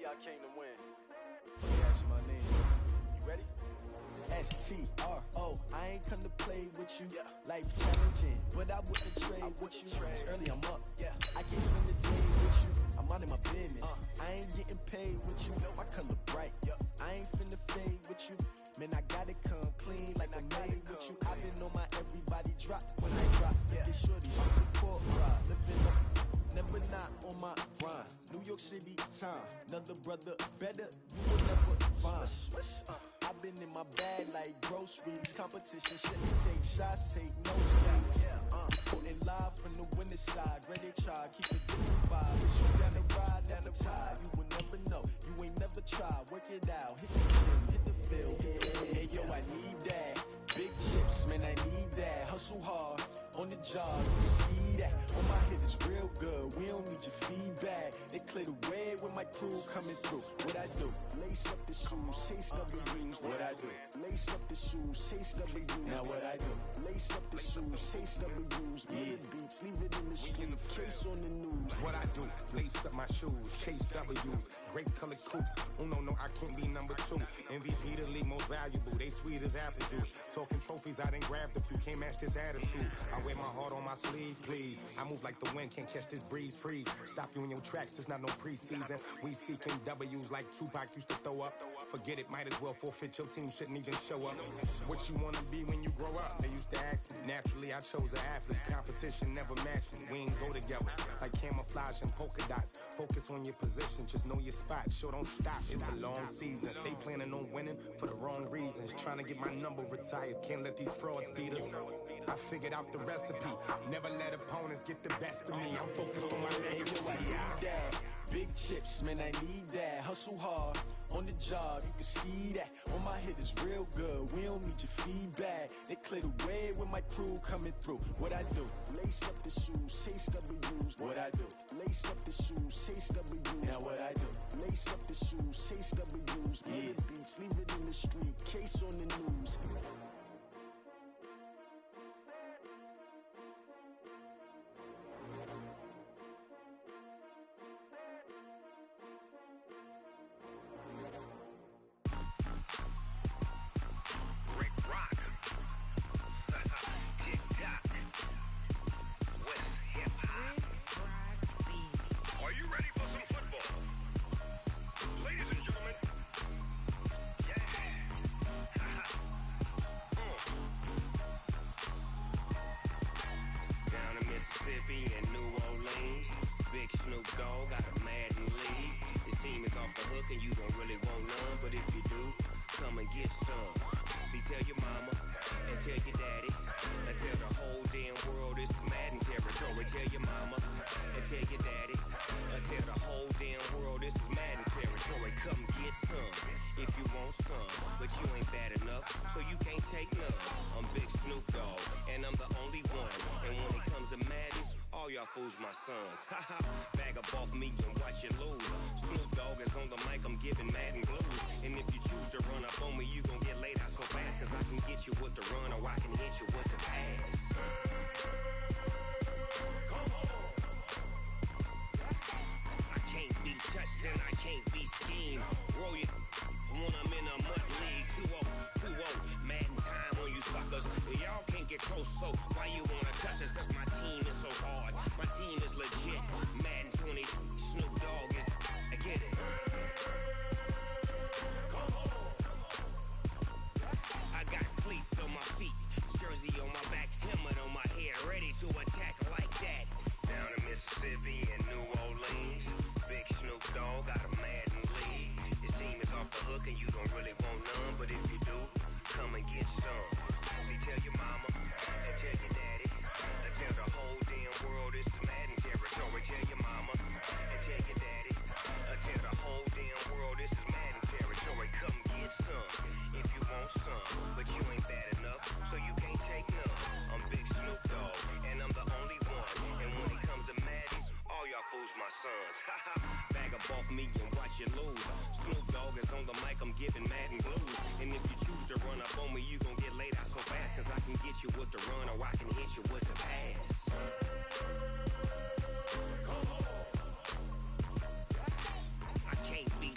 I came to win. Let me ask you my name. You ready? S-T-R-O. I ain't come to play with you. Life challenging, but I wouldn't trade with you. It's early, I'm up. I can't spend the day with you. I'm out in my business. I ain't getting paid with you. My color bright. I ain't finna fade with you. Man, I gotta come clean like I made with you. I've been on my everybody drop when I drop. Get shorty, she support ride. Living up. Never not on my grind. New York City time. Another brother better, you will never find. I've been in my bag like groceries. Competition shouldn't take shots, take no shots. Putting live from the winning side. Ready to try, keep it different vibe. It's you down the ride, never tie. You will never know, you ain't never tried. Work it out, hit the gym, hit the field. Hey yo, I need that. Big chips, man, I need that. Hustle hard, on the job, you can see that. On my hit is real good, we don't need your feedback. They clear the way with my crew coming through. What I do? Lace up the shoes, chase W's. What I do? Lace up the shoes, chase W's. Now what I do? Lace up the shoes, chase W's. Beat beats, leave it in the street, case on the news. What I do? Lace up my shoes, chase W's. Great colored coops. Oh no, I can't be number 2. MVP the league most valuable. They sweet as apple juice. Talking trophies, I done grabbed a few. Can't match this attitude. I wear my heart on my sleeve, please. I move like the wind, can't catch this breeze. Freeze. Stop you in your tracks, there's not no preseason. We seeking W's like Tupac used to throw up. Forget it, might as well forfeit. Your team shouldn't even show up. What you wanna be when you grow up? They used to ask me. Naturally, I chose an athlete. Competition never matched me. We ain't go together like camouflage and polka dots. Focus on your position, just know your spot. Sure, don't stop. It's a long season. They planning on winning for the wrong reasons. Trying to get my number retired. Can't let these frauds beat us. I figured out the recipe. Never let opponents get the best of me. I'm focused on my legacy. I need that. Big chips, man, I need that. Hustle hard, on the job, you can see that. On my hit is real good, we don't need your feedback. They clear the way with my crew coming through. What I do? Lace up the shoes, chase W's. What I do? Lace up the shoes, chase W's. Now what I do? Lace up the shoes, chase W's. Beat beats, leave it in the street, case on the news. My sons, haha, bag up off me and watch you lose. Snoop Dogg is on the mic, I'm giving Madden blues. And if you choose to run up on me, you gon' get laid out so fast. Cause I can get you with the run or I can hit you with the pass. I can't be touched and I can't be schemed. Roll it when I'm in a mud league. 2-0, Madden time on you suckers. Y'all can't get close, so why you wanna touch us? Cause my team is so hard. My team is legit. Madden 20, Snoop Dogg is. I get it. I got cleats on my feet, jersey on my back, helmet on my head, ready to attack like that. Down in Mississippi and New Orleans, Big Snoop Dogg got a Madden lead. His team is off the hook and you don't really want none, but if you do, come and get some. See, tell your mama and tell your daddy. Tell the whole damn world this is Madden territory. Tell your mama and tell your daddy. Tell the whole damn world this is Madden territory. Come get some if you want some, but you ain't bad enough, so you can't take none. I'm Big Snoop Dogg, and I'm the only one. And when it comes to Madden, all y'all fools my sons. Bag up off me and watch you lose. Snoop Dogg is on the mic, I'm giving Madden blues. And if you choose to run up on me, you gon' get laid out so fast. Cause I can get you with the run or I can hit you with the pass. I can't be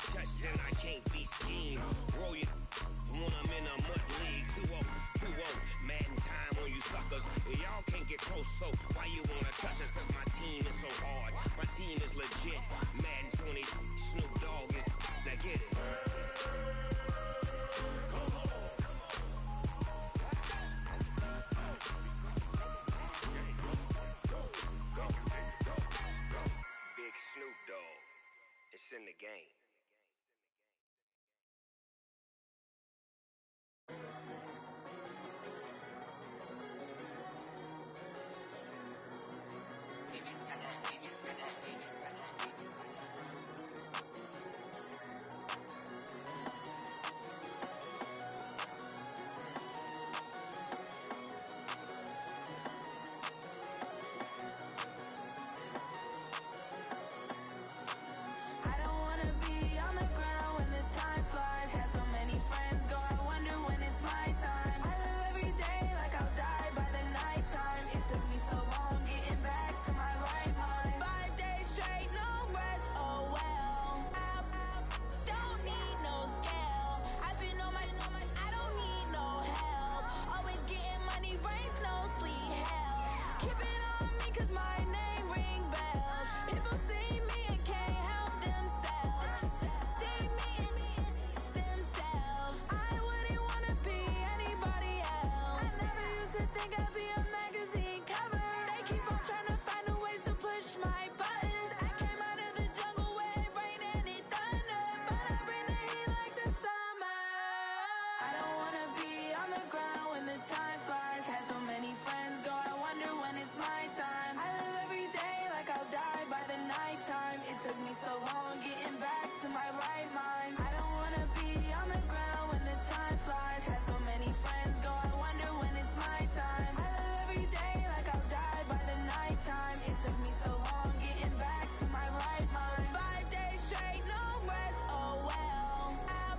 right mind. I don't wanna be on the ground when the time flies. Had so many friends go, I wonder when it's my time. I live every day like I'll die by the nighttime. It took me so long getting back to my right mind. 5 days straight, no rest, oh well. I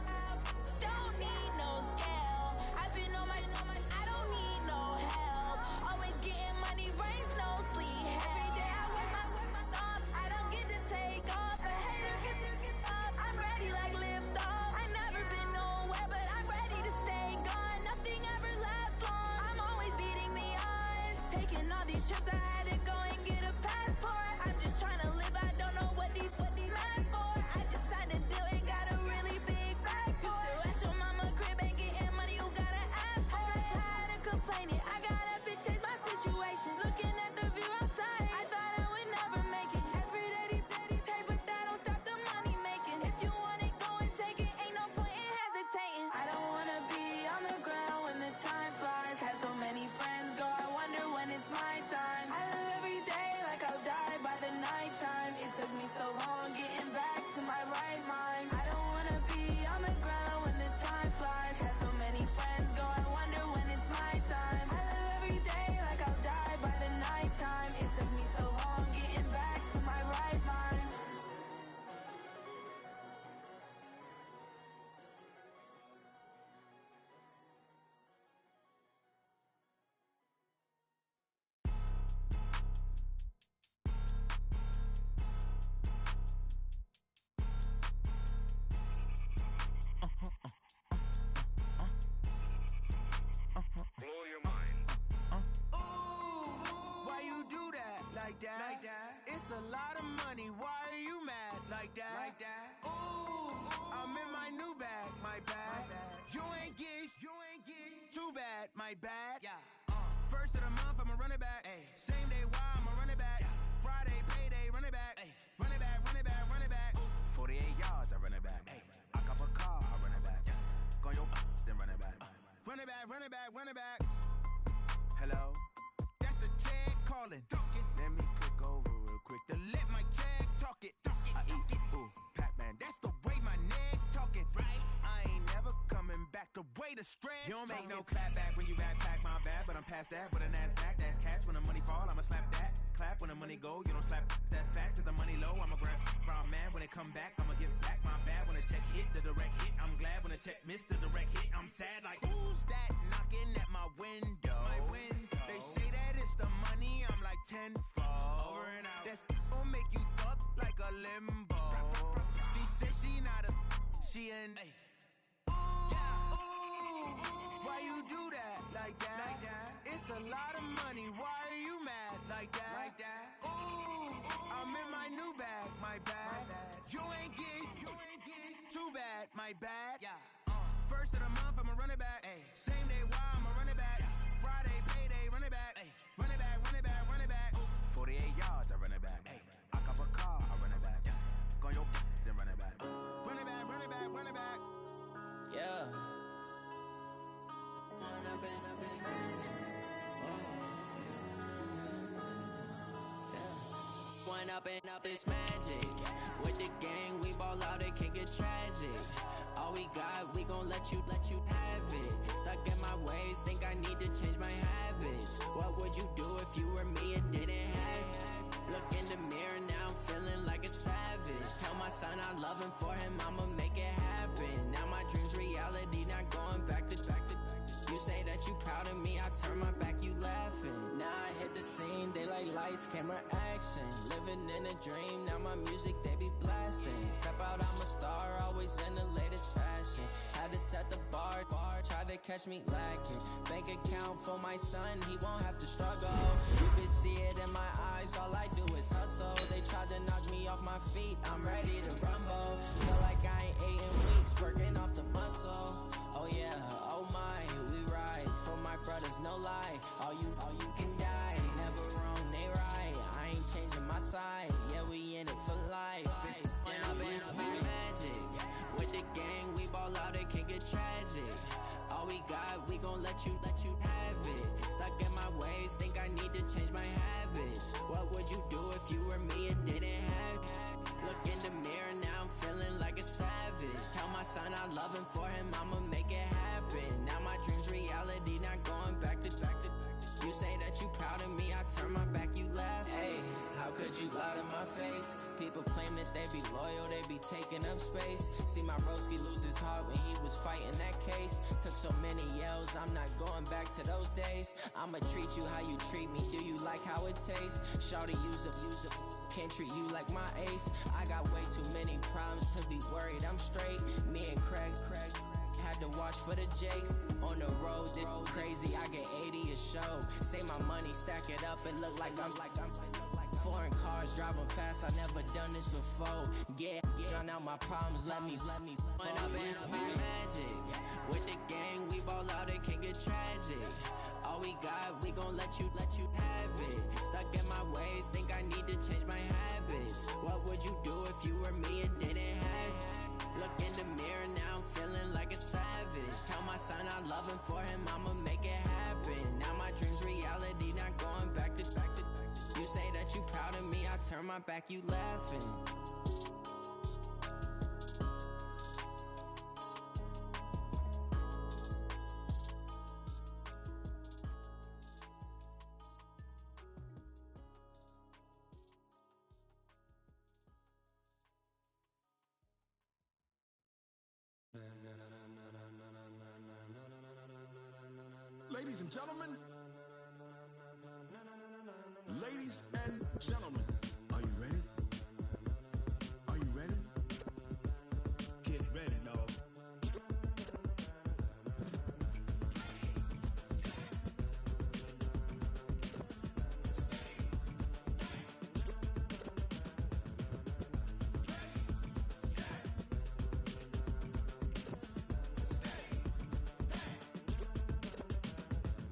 don't need no scale. I've been on my, I don't need no help. Always getting money, rain, snow, sleet, every day I work my thumb. I don't get to take off. A hater get up. I'm ready like lift off. I never been nowhere, but I'm ready to stay gone. Nothing ever lasts long. I'm always beating the odds. Taking all these trips, I had to go and get a passport. I'm just trying to live. I don't know what these mad for. I just signed a deal and got a really big bag for it. Still at your mama crib and getting money, you gotta ask for it. I got tired of complaining. I got up and changed my situation. Looking at the view outside, I thought I would never make it. Every day they take, but that don't stop the money making. If you want it, go and take it. Ain't no point in hesitating. I don't wanna be on the ground when the time flies. Had so many friends go, I wonder when it's my time. I live every day like I'll die by the nighttime. It took me so long getting back to my right mind. I don't wanna be on the ground when the time flies. Had so many friends go, I wonder when it's my time. I live every day like I'll die by the nighttime. It took me so long getting back to my right mind. Blow your mind. Why you do that like that? Like that? It's a lot of money. Why are you mad like that? Like that? Ooh, I'm in my new bag, my bad. You ain't get too bad, my bad. Yeah. First of the month, I'ma run it back. Ay. Same day, why I'ma run it back. Friday, payday, run it back. Ay. Run it back, run it back, run it back. 48 yards, I run it back. Ay. I cop a car, I run it back. Go your then run it back. Run it back, run it back, run it back. Hello? That's the check calling. Let me click over real quick to let my check talk it. I eat it, ooh, Pac-Man. That's the way my neck talking. Right? I ain't never coming back the way the stress. You don't make no clap back when you backpack, my bad. But I'm past that with an ass back. That's cash when the money fall. I'ma slap that. Clap when the money go. You don't slap. That's facts. If the money low, I'ma grab brown man. When it come back, I'ma give back my bad. When the check hit, the direct hit. I'm glad when the check missed the direct hit. I'm sad like who's that knocking at my window? My window. They say that it's the money. I'm like tenfold. Over and out. That's gon' make you up like a limbo. She said she not a. She an. Why you do that like that? Like that? It's a lot of money. Why are you mad like that? Like that? Ooh, I'm in my new bag, my bad. You ain't get too bad, my bad. Yeah. First of the month, I'ma run it back. Ay. Same day, why I'ma run it back. Friday, payday, run it back. Ay. Run it back, run it back, run it back. 48 yards, I run it back. Ay. I cop a car, I run it back. Go your then run it back. Run it back, run it back, run it back. Yeah. Run up and up his hands. One up and up is magic. With the gang, we ball out, it can get tragic. All we got, we gon' let you have it. Stuck in my ways, think I need to change my habits. What would you do if you were me and didn't have it? Look in the mirror, now I'm feeling like a savage. Tell my son I love him, for him I'ma make it happen. Now my dream's reality, not going back to. You say that you proud of me, I turn my back, you laughing. Now I hit the scene, they like lights, camera, action. Living in a dream, now my music, they be blasting. Step out, I'm a star, always in the latest fashion. Had to set the bar, try to catch me lacking. Bank account for my son, he won't have to struggle. You can see it in my eyes, all I do is hustle. They tried to knock me off my feet, I'm ready to rumble. Feel like I ain't ate in weeks, working off the muscle. Oh yeah, oh my, we ride for my brothers, no lie. All you can die, never wrong, they right. I ain't changing my side, yeah, we in it for life. If up is magic. With the gang, we ball out, it can get tragic. All we got, we gon' let you have it. Stuck in my ways, think I need to change my habits. What would you do if you were me and didn't have it? Look in the mirror, now I'm feeling like a savage. son, I love him, for him, I'ma make it happen. Now my dream's reality, not going back to. You say that you proud of me, I turn my back, you laugh. Hey, how could you lie to my face? People claim that they be loyal, they be taking up space. See my broski lose his heart when he was fighting that case. Took so many yells, I'm not going back to those days. I'ma treat you how you treat me, do you like how it tastes? Shawty, use up, can't treat you like my ace. I got way too many problems to be worried, I'm straight. Me and Craig had to watch for the Jakes. On the road, this crazy, I get 80 a show. Say my money, stack it up, it look like I'm foreign cars, driving fast, I never done this before. Get drown out my problems, let me Went up in a beach magic. With the gang, we ball out, it can get tragic. All we got, we gon' let you have it. Stuck in my ways, think I need to change my habits. What would you do if you were me and didn't have it? Look in the mirror, now I'm feeling like a savage. Tell my son I love him, for him, I'ma make it happen. Now my dream's reality, not going back to. You say that you proud of me, I turn my back, you laughing. Ladies and gentlemen, ladies and gentlemen, are you ready? Are you ready? Get ready, dog.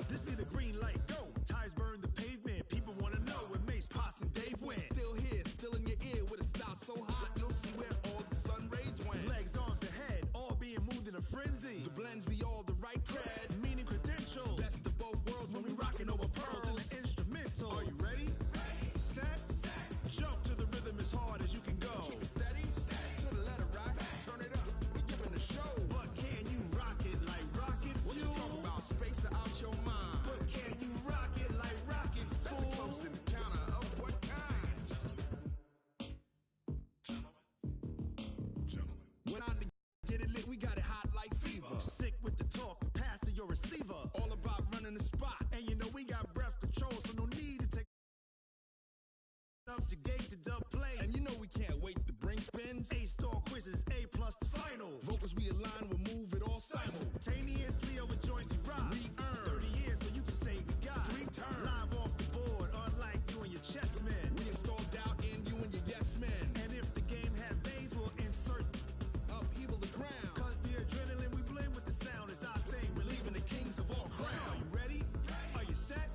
This be the green light, go. Tires burn the pavement, people wanna know where Mace, Posse, and Dave went. Still here, still in your ear with a style so hot, you'll see where all the sun rays went. Legs, arms, and head, all being moved in a frenzy. The blends be all the right cred, meaning credentials. Best of both worlds when we rockin' over pearls in the instrumental. Are you ready? Set, jump to the rhythm as hard as you can go. Keep it steady, to the letter rock, turn it up, we giving a show. But can you rock it like rocket fuel? What you talking about, space out your mind? But can you rock it like rockets, fool? That's a close encounter of what kind? When I'm to get it lit, we got it hot like fever. Sick with the talk, pass to your receiver. All about running the spot, and you know we got breath control, so no need to take up to gate to dub play. And you know we can't wait to bring spins. A-star quizzes, A+ the final. Vocals we align, we'll move it all simultaneously over joints we rock. We earn 30 years, so you can say we got 3 turns. Live off the board, unlike you and your chess men. We install doubt in you and your yes men. And if the game had veins, we'll insert upheaval the ground. Cause the adrenaline we blend with the sound is our thing, relieving the kings of all crowns. Are you ready? Are you set?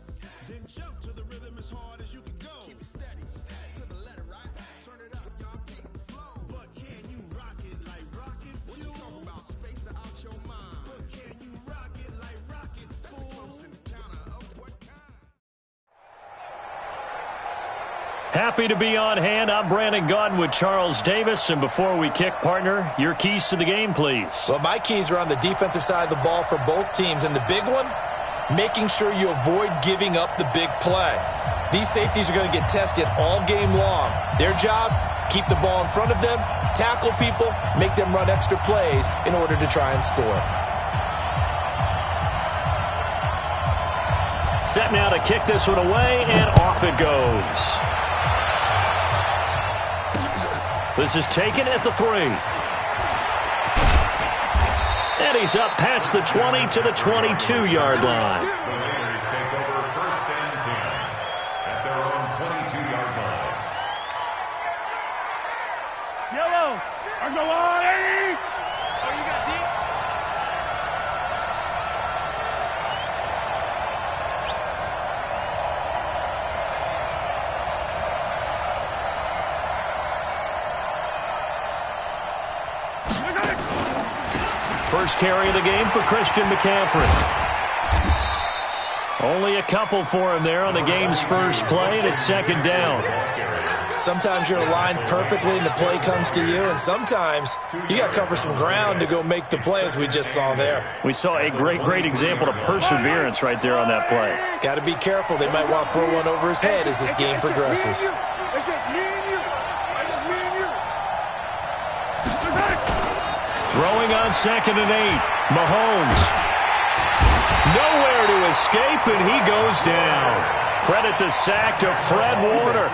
Then jump to the rhythm as hard as you can go. Keep it steady, to the letter right. Turn it up, y'all beat the flow. But can you rock it like rocket fuel? What you talking about, space out your mind? But can you rock it like rockets, fool? That's a close encounter of what kind? Happy to be on hand. I'm Brandon Gaudin with Charles Davis. And before we kick, partner, your keys to the game, please. Well, my keys are on the defensive side of the ball for both teams. And the big one, making sure you avoid giving up the big play. These safeties are going to get tested all game long. Their job, keep the ball in front of them, tackle people, make them run extra plays in order to try and score. Set now to kick this one away, and off it goes. This is taken at the 3. And he's up past the 20 to the 22-yard line. The Raiders take over 1st and 10 at their own 22-yard line. Yellow, or go on, Eddie! Oh, you got deep? First carry of the game for Christian McCaffrey. Only a couple for him there on the game's first play, and it's 2nd down. Sometimes you're aligned perfectly and the play comes to you, and sometimes you got to cover some ground to go make the play, as we just saw there. We saw a great example of perseverance right there on that play. Got to be careful. They might want to throw one over his head as this game progresses. It's just me and you. It's just me and you. Throwing on 2nd and 8. Mahomes. Nowhere to escape, and he goes down. Credit the sack to Fred Warner.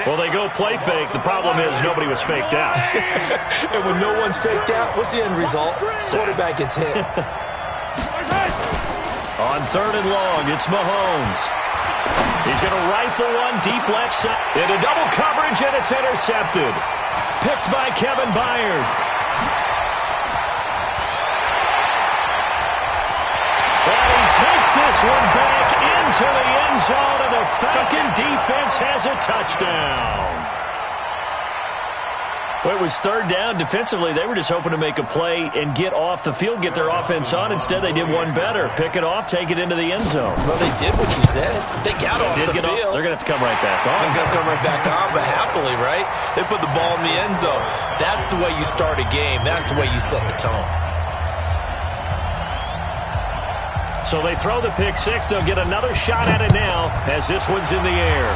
Well, they go play fake. The problem is nobody was faked out. And when no one's faked out, what's the end result? Quarterback gets hit. On 3rd and long, it's Mahomes. He's going to rifle one deep left side. Into double coverage, and it's intercepted. Picked by Kevin Byard. And he takes this one back into the end zone, and the Falcon defense has a touchdown. Well, it was 3rd down. Defensively, they were just hoping to make a play and get off the field, get their offense on. Instead, they did one better. Pick it off, take it into the end zone. Well, they did what you said. They got off the field. They're going to have to come right back on. They're going to come right back on, but happily, right? They put the ball in the end zone. That's the way you start a game. That's the way you set the tone. So they throw the pick six. They'll get another shot at it now as this one's in the air.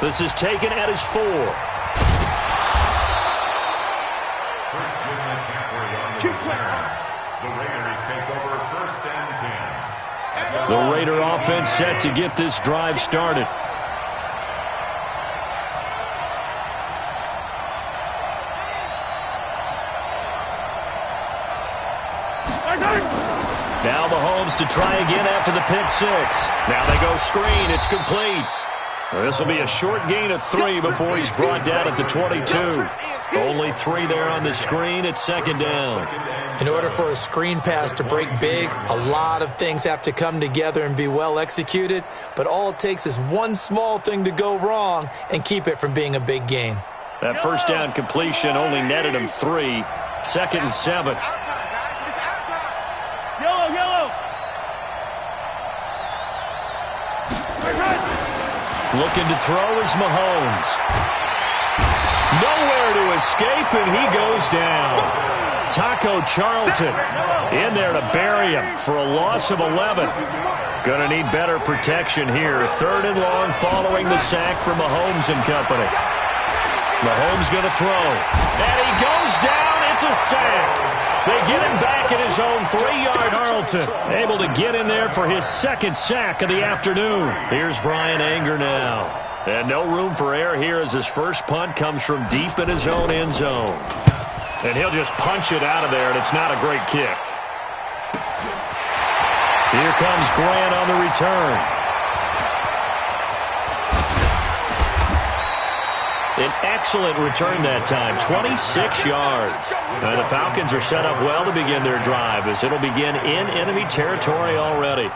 This is taken at his 4. First Jim McCaffrey on the return. The Raiders take over 1st and 10. The Raider offense set to get this drive started. Now Mahomes to try again after the pick six. Now they go screen. It's complete. This will be a short gain of 3 before he's brought down at the 22. Only 3 there on the screen. It's 2nd down. In order for a screen pass to break big, a lot of things have to come together and be well executed. But all it takes is one small thing to go wrong and keep it from being a big gain. That first down completion only netted him 3. 2nd and 7. Looking to throw is Mahomes. Nowhere to escape, and he goes down. Taco Charlton in there to bury him for a loss of 11. Going to need better protection here. 3rd and long following the sack from Mahomes and company. Mahomes going to throw. And he goes down. It's a sack. They get him back at his own 3-yard. Arlton able to get in there for his 2nd sack of the afternoon. Here's Brian Anger now. And no room for error here as his first punt comes from deep in his own end zone. And he'll just punch it out of there, and it's not a great kick. Here comes Grant on the return. An excellent return that time, 26 yards. The Falcons are set up well to begin their drive as it'll begin in enemy territory already.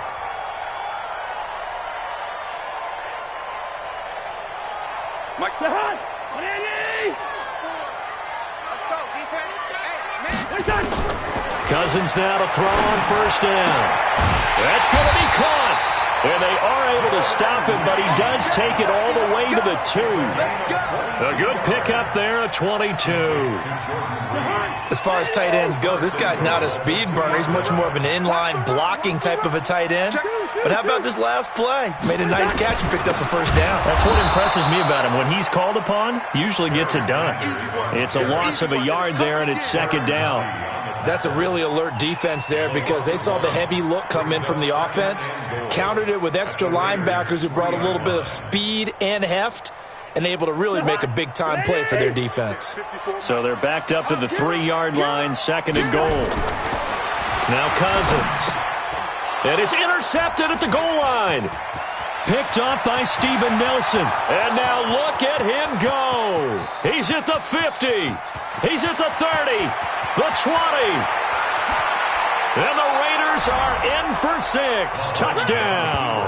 Mike, let's go, defense. Hey, Cousins now to throw on 1st down. That's going to be caught. And they are able to stop him, but he does take it all the way to the 2. A good pickup there at 22. As far as tight ends go, this guy's not a speed burner. He's much more of an inline blocking type of a tight end. But how about this last play? Made a nice catch and picked up a 1st down. That's what impresses me about him. When he's called upon, usually gets it done. It's a loss of a yard there, and it's 2nd down. That's a really alert defense there because they saw the heavy look come in from the offense, countered it with extra linebackers who brought a little bit of speed and heft, and able to really make a big-time play for their defense. So they're backed up to the 3-yard line, 2nd and goal. Now Cousins. And it's intercepted at the goal line. Picked up by Steven Nelson. And now look at him go. He's at the 50. He's at the 30. The 20. And the Raiders are in for 6. Touchdown.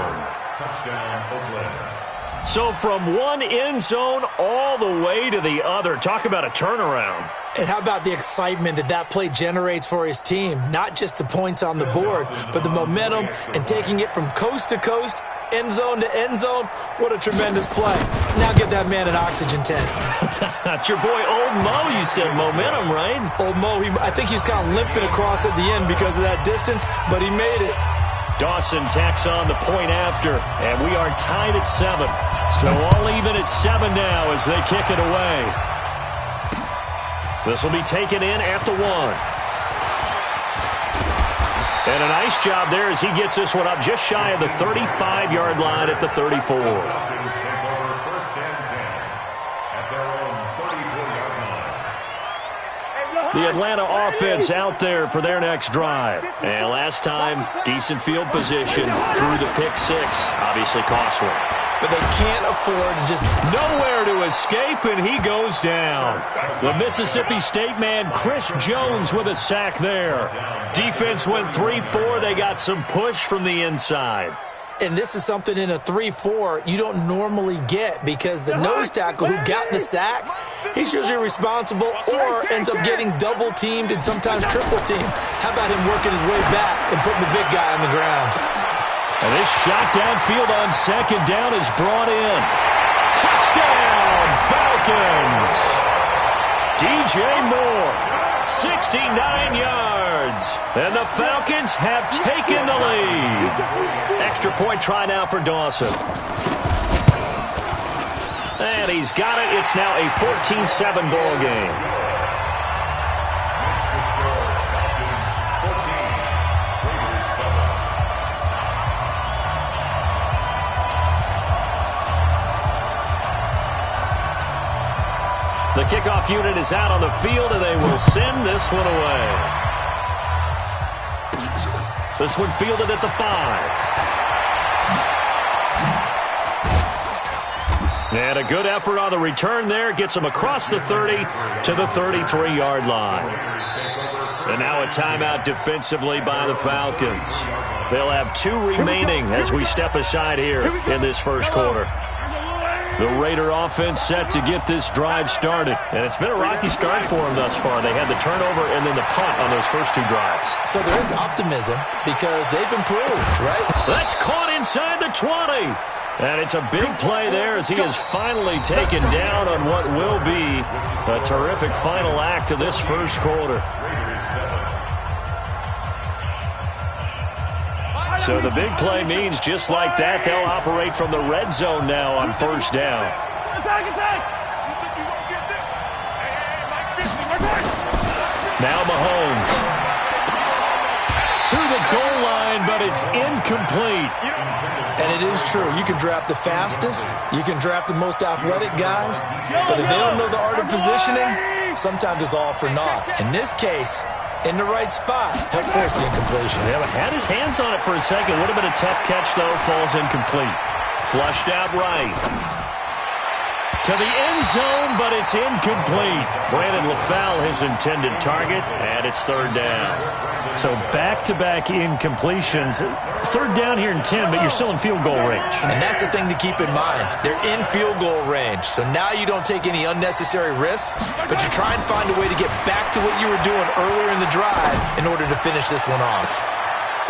Touchdown, Oakland. So from one end zone all the way to the other. Talk about a turnaround. And how about the excitement that play generates for his team? Not just the points on the board, but the momentum and taking it from coast to coast end zone to end zone. What a tremendous play. Now give that man an oxygen tank. That's your boy Old Mo, you said. Momentum, right? Old Mo, I think he was kind of limping across at the end because of that distance, but he made it. Dawson tacks on the point after, and we are tied at 7. So all even at 7 now as they kick it away. This will be taken in at the 1. And a nice job there as he gets this one up just shy of the 35-yard line at the 34. The Atlanta offense out there for their next drive. And last time, decent field position through the pick 6. Obviously costly. But they can't afford to just... Nowhere to escape, and he goes down. The Mississippi State man, Chris Jones, with a sack there. Defense went 3-4. They got some push from the inside. And this is something in a 3-4 you don't normally get because the nose tackle who got the sack, he's usually responsible or ends up getting double-teamed and sometimes triple-teamed. How about him working his way back and putting the big guy on the ground? And this shot downfield on second down is brought in. Touchdown, Falcons! DJ Moore, 69 yards. And the Falcons have taken the lead. Extra point try now for Dawson. And he's got it. It's now a 14-7 ball game. The kickoff unit is out on the field, and they will send this one away. This one fielded at the 5. And a good effort on the return there. Gets them across the 30 to the 33-yard line. And now a timeout defensively by the Falcons. They'll have 2 remaining as we step aside here in this first quarter. The Raider offense set to get this drive started. And it's been a rocky start for them thus far. They had the turnover and then the punt on those first 2 drives. So there is optimism because they've improved, right? That's caught inside the 20. And it's a big play there as he is finally taken down on what will be a terrific final act of this first quarter. So the big play means just like that, they'll operate from the red zone now on first down. Now Mahomes to the goal line, but it's incomplete. And it is true. You can draft the fastest. You can draft the most athletic guys. But if they don't know the art of positioning, sometimes it's all for naught. In this case, in the right spot, help force the incompletion. Yeah, but had his hands on it for a second. Would have been a tough catch, though. Falls incomplete. Flushed out right. To the end zone, but it's incomplete. Brandon LaFell, his intended target, and it's third down. So back-to-back incompletions. Third down here in 10, but you're still in field goal range. And that's the thing to keep in mind. They're in field goal range. So now you don't take any unnecessary risks, but you try and find a way to get back to what you were doing earlier in the drive in order to finish this one off.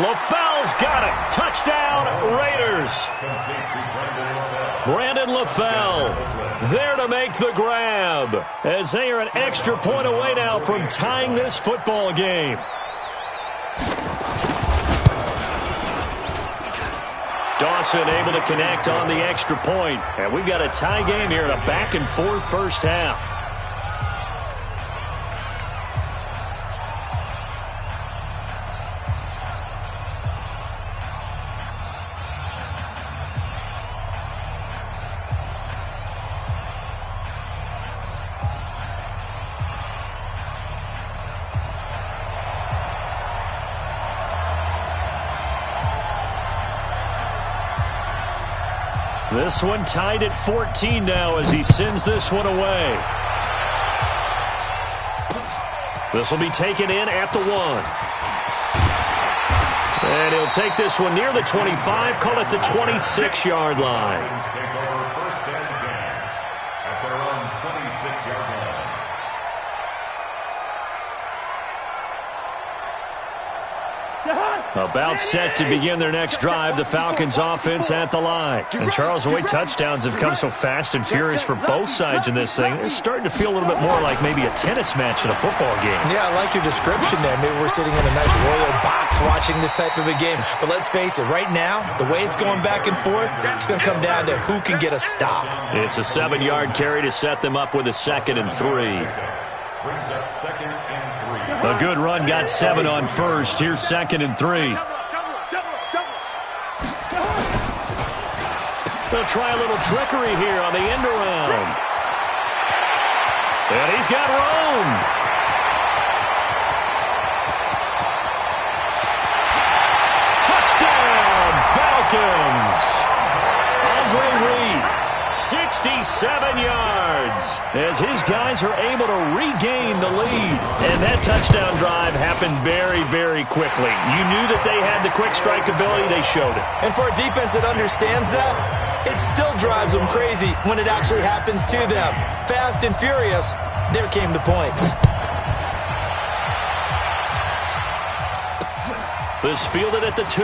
LaFell's got it. Touchdown, Raiders. Brandon LaFell there to make the grab as they are an extra point away now from tying this football game. Dawson able to connect on the extra point. And we've got a tie game here in a back-and-forth first half. This one tied at 14 now as he sends this one away. This will be taken in at the 1. And he'll take this one near the 25, call it the 26-yard line. About set to begin their next drive, the Falcons offense at the line. And Charles, the way touchdowns have come so fast and furious for both sides in this thing, it's starting to feel a little bit more like maybe a tennis match in a football game. Yeah, I like your description there. Maybe we're sitting in a nice royal box watching this type of a game. But let's face it, right now, the way it's going back and forth, it's going to come down to who can get a stop. It's a 7-yard carry to set them up with a 2nd and 3. Brings up 2nd and 3. A good run got 7 on first. Here's 2nd and 3. They'll try a little trickery here on the end around. And he's got room. Touchdown, Falcons. Andre Reed, 67 yards, as his guys are able to regain the lead. And that touchdown drive happened very, very quickly. You knew that they had the quick strike ability. They showed it. And for a defense that understands that, it still drives them crazy when it actually happens to them. Fast and furious, there came the points. This fielded at the 2.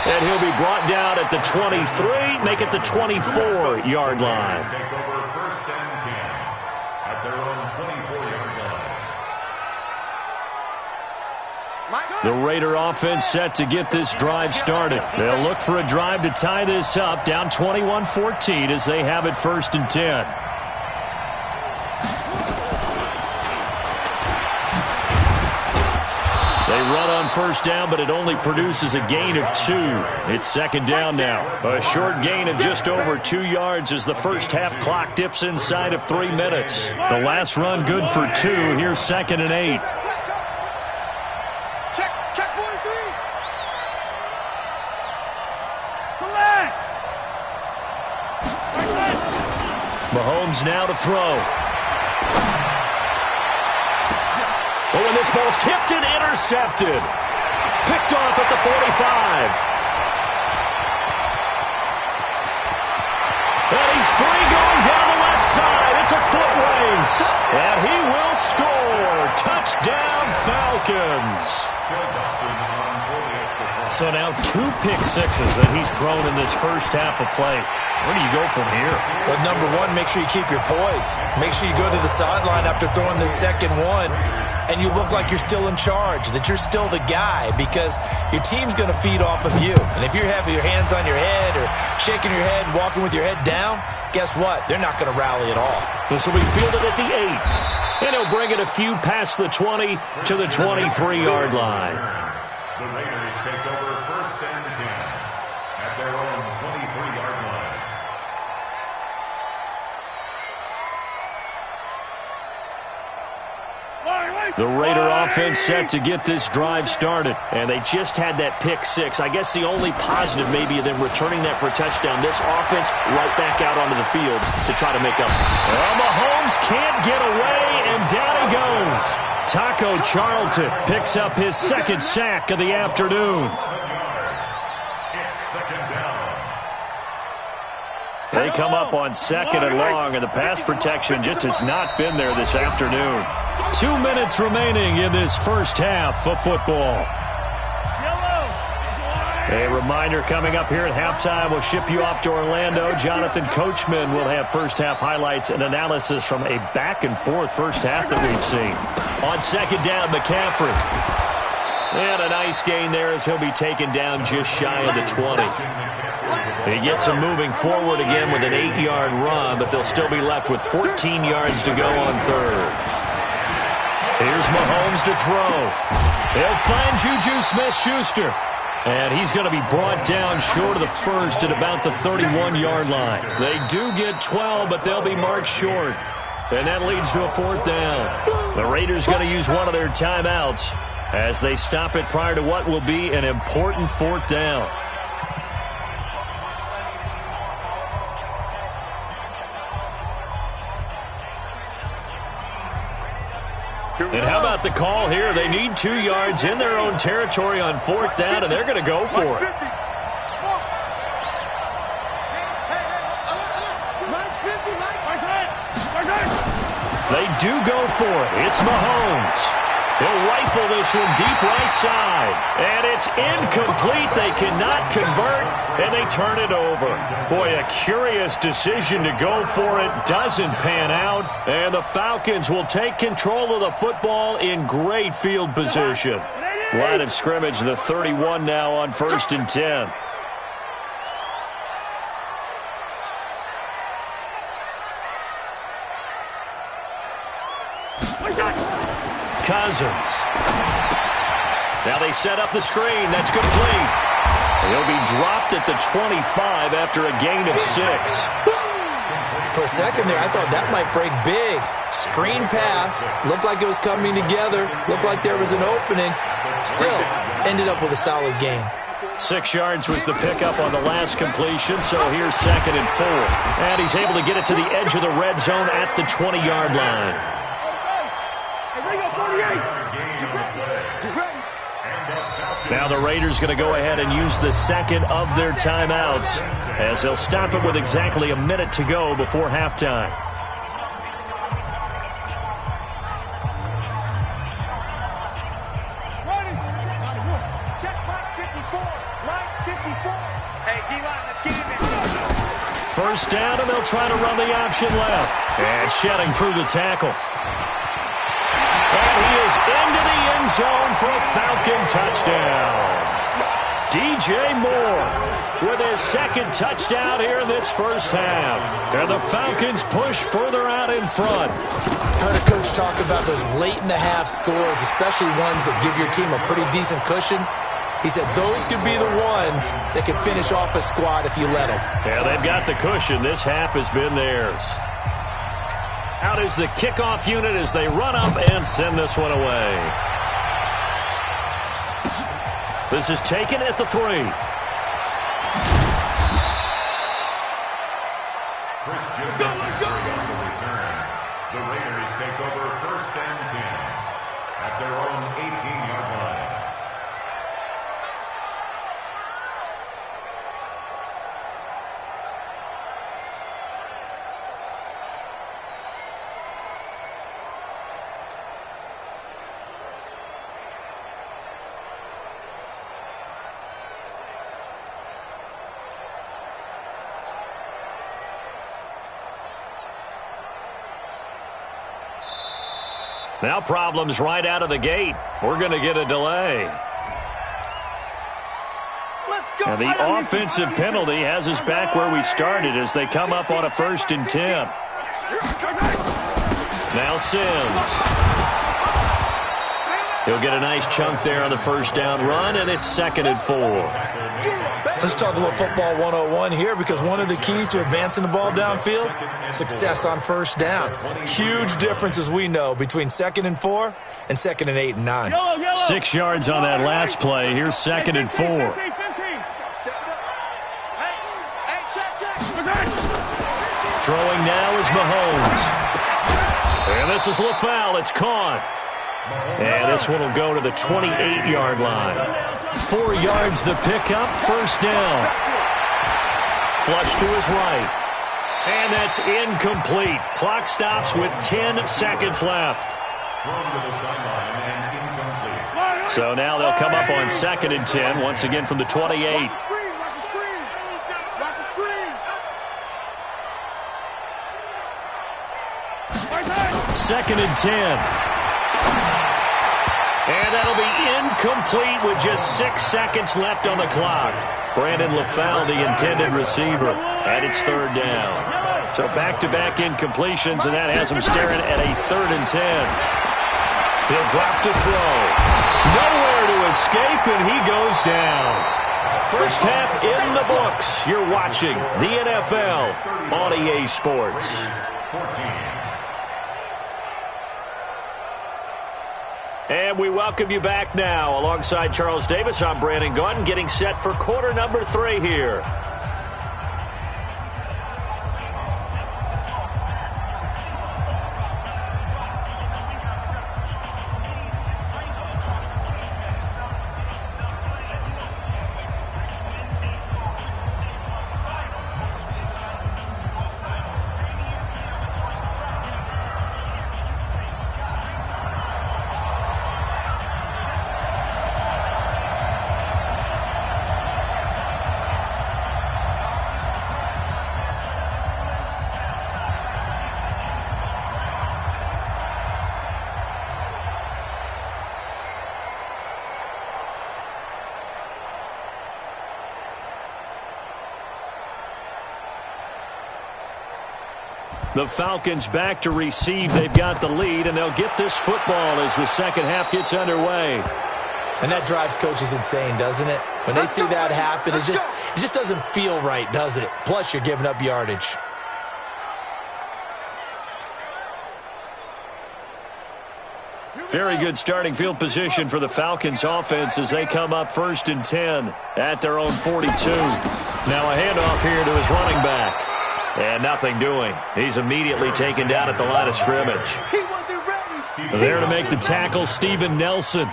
And he'll be brought down at the 23, make it the 24-yard line. Take over 1st and 10 at their own 24-yard line. The Raider offense set to get this drive started. They'll look for a drive to tie this up, down 21-14 as they have it 1st and 10. They run on 1st down, but it only produces a gain of 2. It's 2nd down now. A short gain of just over 2 yards as the first half clock dips inside of 3 minutes. The last run good for 2. Here's 2nd and 8. Check 43. Mahomes now to throw. Oh, and this ball's tipped and intercepted. Picked off at the 45. And he's free going down the left side. It's a foot race. And he will score. Touchdown, Falcons. So now 2 pick sixes that he's thrown in this first half of play. Where do you go from here? Well, number one, make sure you keep your poise. Make sure you go to the sideline after throwing this second one, and you look like you're still in charge, that you're still the guy, because your team's going to feed off of you. And if you're having your hands on your head or shaking your head and walking with your head down, guess what? They're not going to rally at all. This will be fielded at the 8. And he'll bring it a few past the 20 to the 23-yard line. The Raiders take over 1st and 10 at their own 23-yard line. The Raider offense set to get this drive started, and they just had that pick 6. I guess the only positive maybe of them returning that for a touchdown. This offense right back out onto the field to try to make up. Well, Mahomes can't get away, and down he goes. Taco Charlton picks up his 2nd sack of the afternoon. It's 2nd down. They come up on 2nd and long, and the pass protection just has not been there this afternoon. 2 minutes remaining in this first half of football. A reminder coming up here at halftime, we'll ship you off to Orlando. Jonathan Coachman will have first half highlights and analysis from a back-and-forth first half that we've seen. On 2nd down, McCaffrey. And a nice gain there as he'll be taken down just shy of the 20. He gets him moving forward again with an 8-yard run, but they'll still be left with 14 yards to go on 3rd. Here's Mahomes to throw. He'll find Juju Smith-Schuster. And he's going to be brought down short of the first at about the 31-yard line. They do get 12, but they'll be marked short. And that leads to a 4th down. The Raiders going to use one of their timeouts as they stop it prior to what will be an important 4th down. And how about the call here? They need 2 yards in their own territory on 4th down, and they're going to go for it. They do go for it. It's Mahomes. He'll rifle this one deep right side. And it's incomplete. They cannot convert, and they turn it over. Boy, a curious decision to go for it. Doesn't pan out. And the Falcons will take control of the football in great field position. Line of scrimmage, the 31 now on 1st and 10. Cousins. Now they set up the screen. That's complete. He'll be dropped at the 25 after a gain of 6. For a second there, I thought that might break big. Screen pass. Looked like it was coming together. Looked like there was an opening. Still, ended up with a solid gain. 6 yards was the pickup on the last completion, so here's 2nd and 4. And he's able to get it to the edge of the red zone at the 20-yard line. Now the Raiders going to go ahead and use the second of their timeouts as they'll stop it with exactly a minute to go before halftime. First down, and they'll try to run the option left. And shedding through the tackle. And he is into the end zone for a Falcon touchdown. DJ Moore with his 2nd touchdown here in this first half. And the Falcons push further out in front. Heard a coach talk about those late-in-the-half scores, especially ones that give your team a pretty decent cushion. He said those could be the ones that could finish off a squad if you let them. Yeah, they've got the cushion. This half has been theirs. Out is the kickoff unit as they run up and send this one away. This is taken at the 3. Christian McCaffrey on the return. The Raiders take over 1st and 10 at their own 18-yard line. Now problems right out of the gate. We're going to get a delay. And the offensive penalty has us back where we started as they come up on a 1st and 10. Now Sims. He'll get a nice chunk there on the first down run, and it's 2nd and 4. Let's talk a little football 101 here, because one of the keys to advancing the ball downfield, success on first down. Huge difference, as we know, between 2nd and 4 and 2nd and 8 and 9. 6 yards on that last play. Here's 2nd and 4. Throwing now is Mahomes. And this is LaFleur. It's caught. And this one will go to the 28-yard line. 4 yards the pickup, first down. Flush to his right. And that's incomplete. Clock stops with 10 seconds left. So now they'll come up on 2nd and 10, once again from the 28. Second and 10. And that'll be incomplete with just 6 seconds left on the clock. Brandon LaFleur, the intended receiver, and it's 3rd down. So back-to-back incompletions, and that has him staring at a 3rd and 10. He'll drop to throw. Nowhere to escape, and he goes down. First half in the books. You're watching the NFL on EA Sports. 14. And we welcome you back now. Alongside Charles Davis, I'm Brandon Gaudin, getting set for quarter number 3 here. The Falcons back to receive. They've got the lead, and they'll get this football as the second half gets underway. And that drives coaches insane, doesn't it? When they see that happen, it just doesn't feel right, does it? Plus, you're giving up yardage. Very good starting field position for the Falcons offense as they come up 1st and 10 at their own 42. Now a handoff here to his running back. And nothing doing. He's immediately taken down at the line of scrimmage. There to make the tackle, Steven Nelson.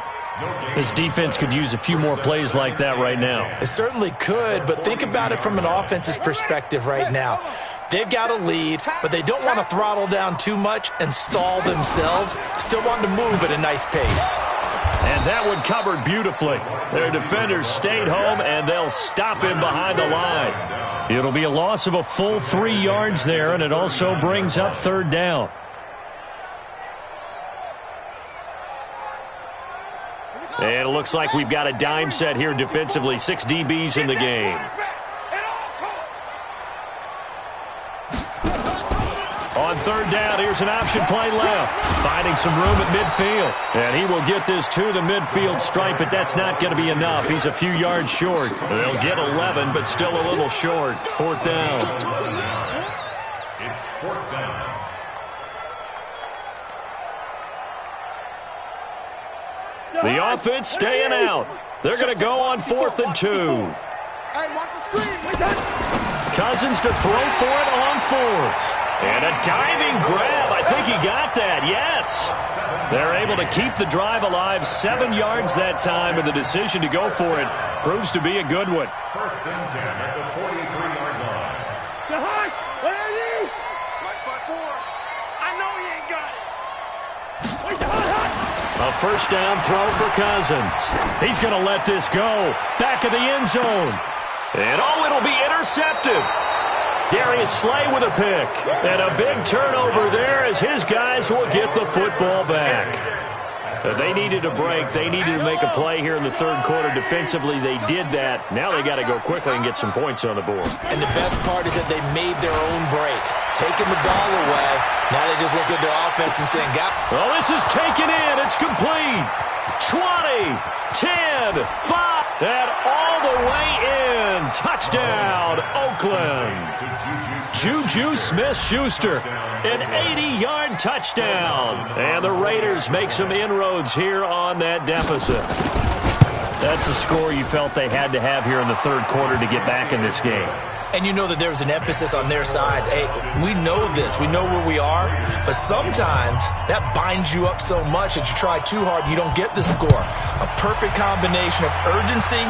This defense could use a few more plays like that right now. It certainly could, but think about it from an offense's perspective right now. They've got a lead, but they don't want to throttle down too much and stall themselves. Still want to move at a nice pace. And that one covered beautifully. Their defenders stayed home, and they'll stop him behind the line. It'll be a loss of a full 3 yards there, and it also brings up 3rd down. And it looks like we've got a dime set here defensively. 6 DBs in the game. On 3rd down, here's an option play left. Finding some room at midfield. And he will get this to the midfield stripe, but that's not going to be enough. He's a few yards short. They'll get 11, but still a little short. 4th down. It's 4th down. The offense staying out. They're going to go on 4th and 2. Hey, watch the screen. Cousins to throw for it on 4th. And a diving grab. I think he got that. Yes. They're able to keep the drive alive. 7 yards that time, and the decision to go for it proves to be a good one. 1st and 10 at the 43-yard line. Jahaj, where are you? Black spot 4. I know he ain't got it. Wait, Jahaj. A 1st down throw for Cousins. He's going to let this go. Back of the end zone. And it'll be intercepted. Darius Slay with a pick. And a big turnover there as his guys will get the football back. They needed a break. They needed to make a play here in the 3rd quarter. Defensively, they did that. Now they got to go quickly and get some points on the board. And the best part is that they made their own break. Taking the ball away. Now they just look at their offense and saying, well, this is taken in. It's complete. 20, 10, 5. And all the way in. Touchdown, Oakland. Juju Smith-Schuster, an 80-yard touchdown. And the Raiders make some inroads here on that deficit. That's a score you felt they had to have here in the 3rd quarter to get back in this game. And you know that there's an emphasis on their side. Hey, we know this. We know where we are. But sometimes that binds you up so much that you try too hard, you don't get the score. A perfect combination of urgency,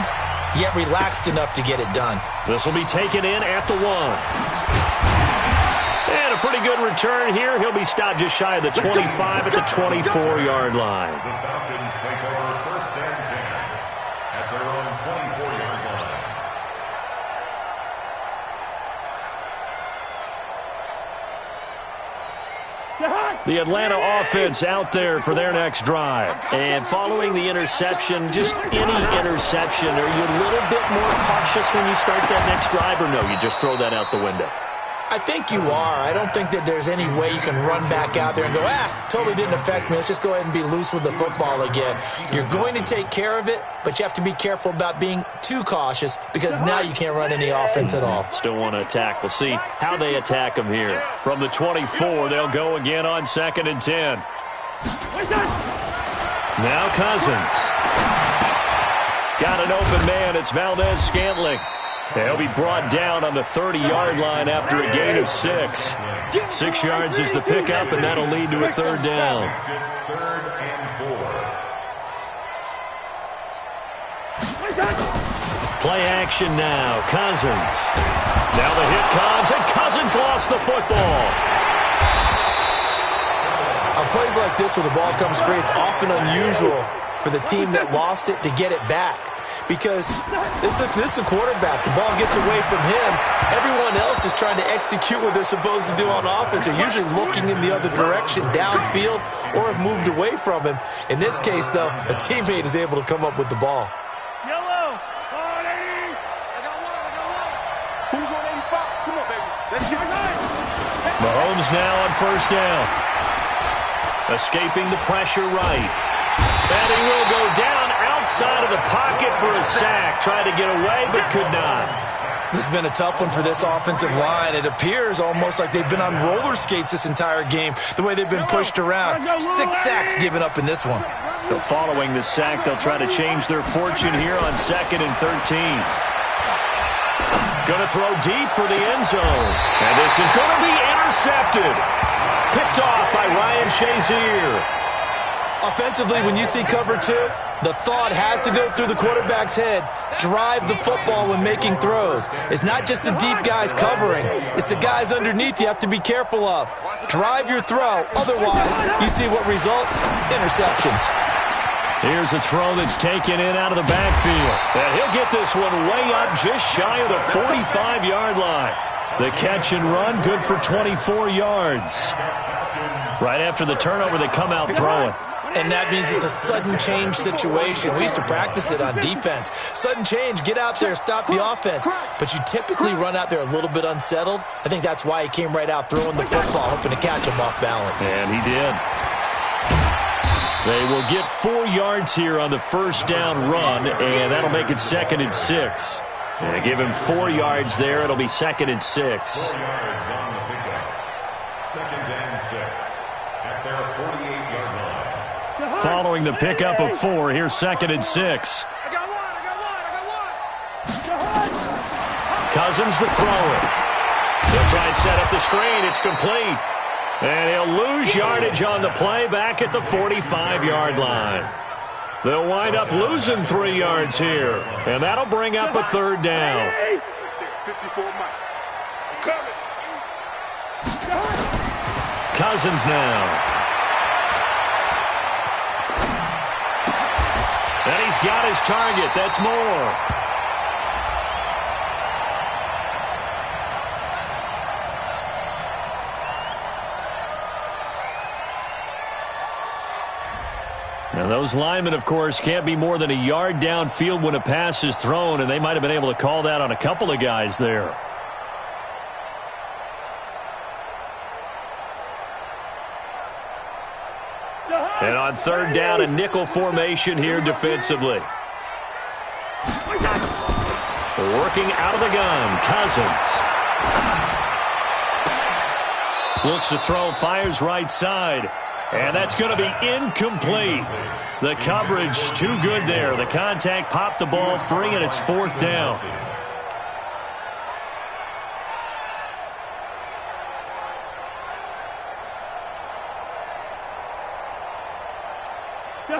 yet relaxed enough to get it done. This will be taken in at the 1. And a pretty good return here. He'll be stopped just shy of the 25 at the 24-yard line. The Falcons take over 1st and 10 at their own 24-yard line. The Atlanta offense out there for their next drive. And following the interception, just any interception, are you a little bit more cautious when you start that next drive, or no, you just throw that out the window? I think you are. I don't think that there's any way you can run back out there and go, totally didn't affect me. Let's just go ahead and be loose with the football again. You're going to take care of it, but you have to be careful about being too cautious because now you can't run any offense at all. Still want to attack. We'll see how they attack them here. From the 24, they'll go again on 2nd and 10. Now Cousins. Got an open man. It's Valdez-Scantling. He'll be brought down on the 30-yard line after a gain of 6. 6 yards is the pickup, and that'll lead to a 3rd down. 3rd and 4. Play action now. Cousins. Now the hit comes, and Cousins lost the football. On plays like this where the ball comes free, it's often unusual for the team that lost it to get it back. Because this is the quarterback. The ball gets away from him. Everyone else is trying to execute what they're supposed to do on offense. They're usually looking in the other direction, downfield, or have moved away from him. In this case, though, a teammate is able to come up with the ball. Yellow, on 80. I got one. Who's on 85? Come on, baby. Let's get it. Mahomes Sims now on first down. Escaping the pressure right. And he will go down outside of the pocket for a sack. Tried to get away, but could not. This has been a tough one for this offensive line. It appears almost like they've been on roller skates this entire game, the way they've been pushed around. 6 sacks given up in this one. So following the sack, they'll try to change their fortune here on 2nd and 13. Going to throw deep for the end zone. And this is going to be intercepted. Picked off by Ryan Shazier. Offensively, when you see cover 2, the thought has to go through the quarterback's head. Drive the football when making throws. It's not just the deep guys covering. It's the guys underneath you have to be careful of. Drive your throw. Otherwise, you see what results? Interceptions. Here's a throw that's taken in out of the backfield. And he'll get this one way up just shy of the 45-yard line. The catch and run, good for 24 yards. Right after the turnover, they come out throwing. And that means it's a sudden change situation. We used to practice it on defense. Sudden change, get out there, stop the offense. But you typically run out there a little bit unsettled. I think that's why he came right out throwing the football, hoping to catch him off balance. And he did. They will get 4 yards here on the first down run, and that'll make it 2nd and 6. And give him 4 yards there. It'll be 2nd and 6. 4 yards on the pickup. 2nd and 6 at their 48-yard line. Following the pickup of 4, here's 2nd and 6. Cousins to throw it. He'll try and set up the screen. It's complete. And he'll lose yardage on the play back at the 45-yard line. They'll wind up losing 3 yards here. And that'll bring up a 3rd down. 54 Mike. Cousins now. And he's got his target. That's more. Now, those linemen, of course, can't be more than a yard downfield when a pass is thrown, and they might have been able to call that on a couple of guys there. And on 3rd down, a nickel formation here defensively. Working out of the gun, Cousins. Looks to throw, fires right side. And that's going to be incomplete. The coverage too good there. The contact popped the ball free, and it's 4th down.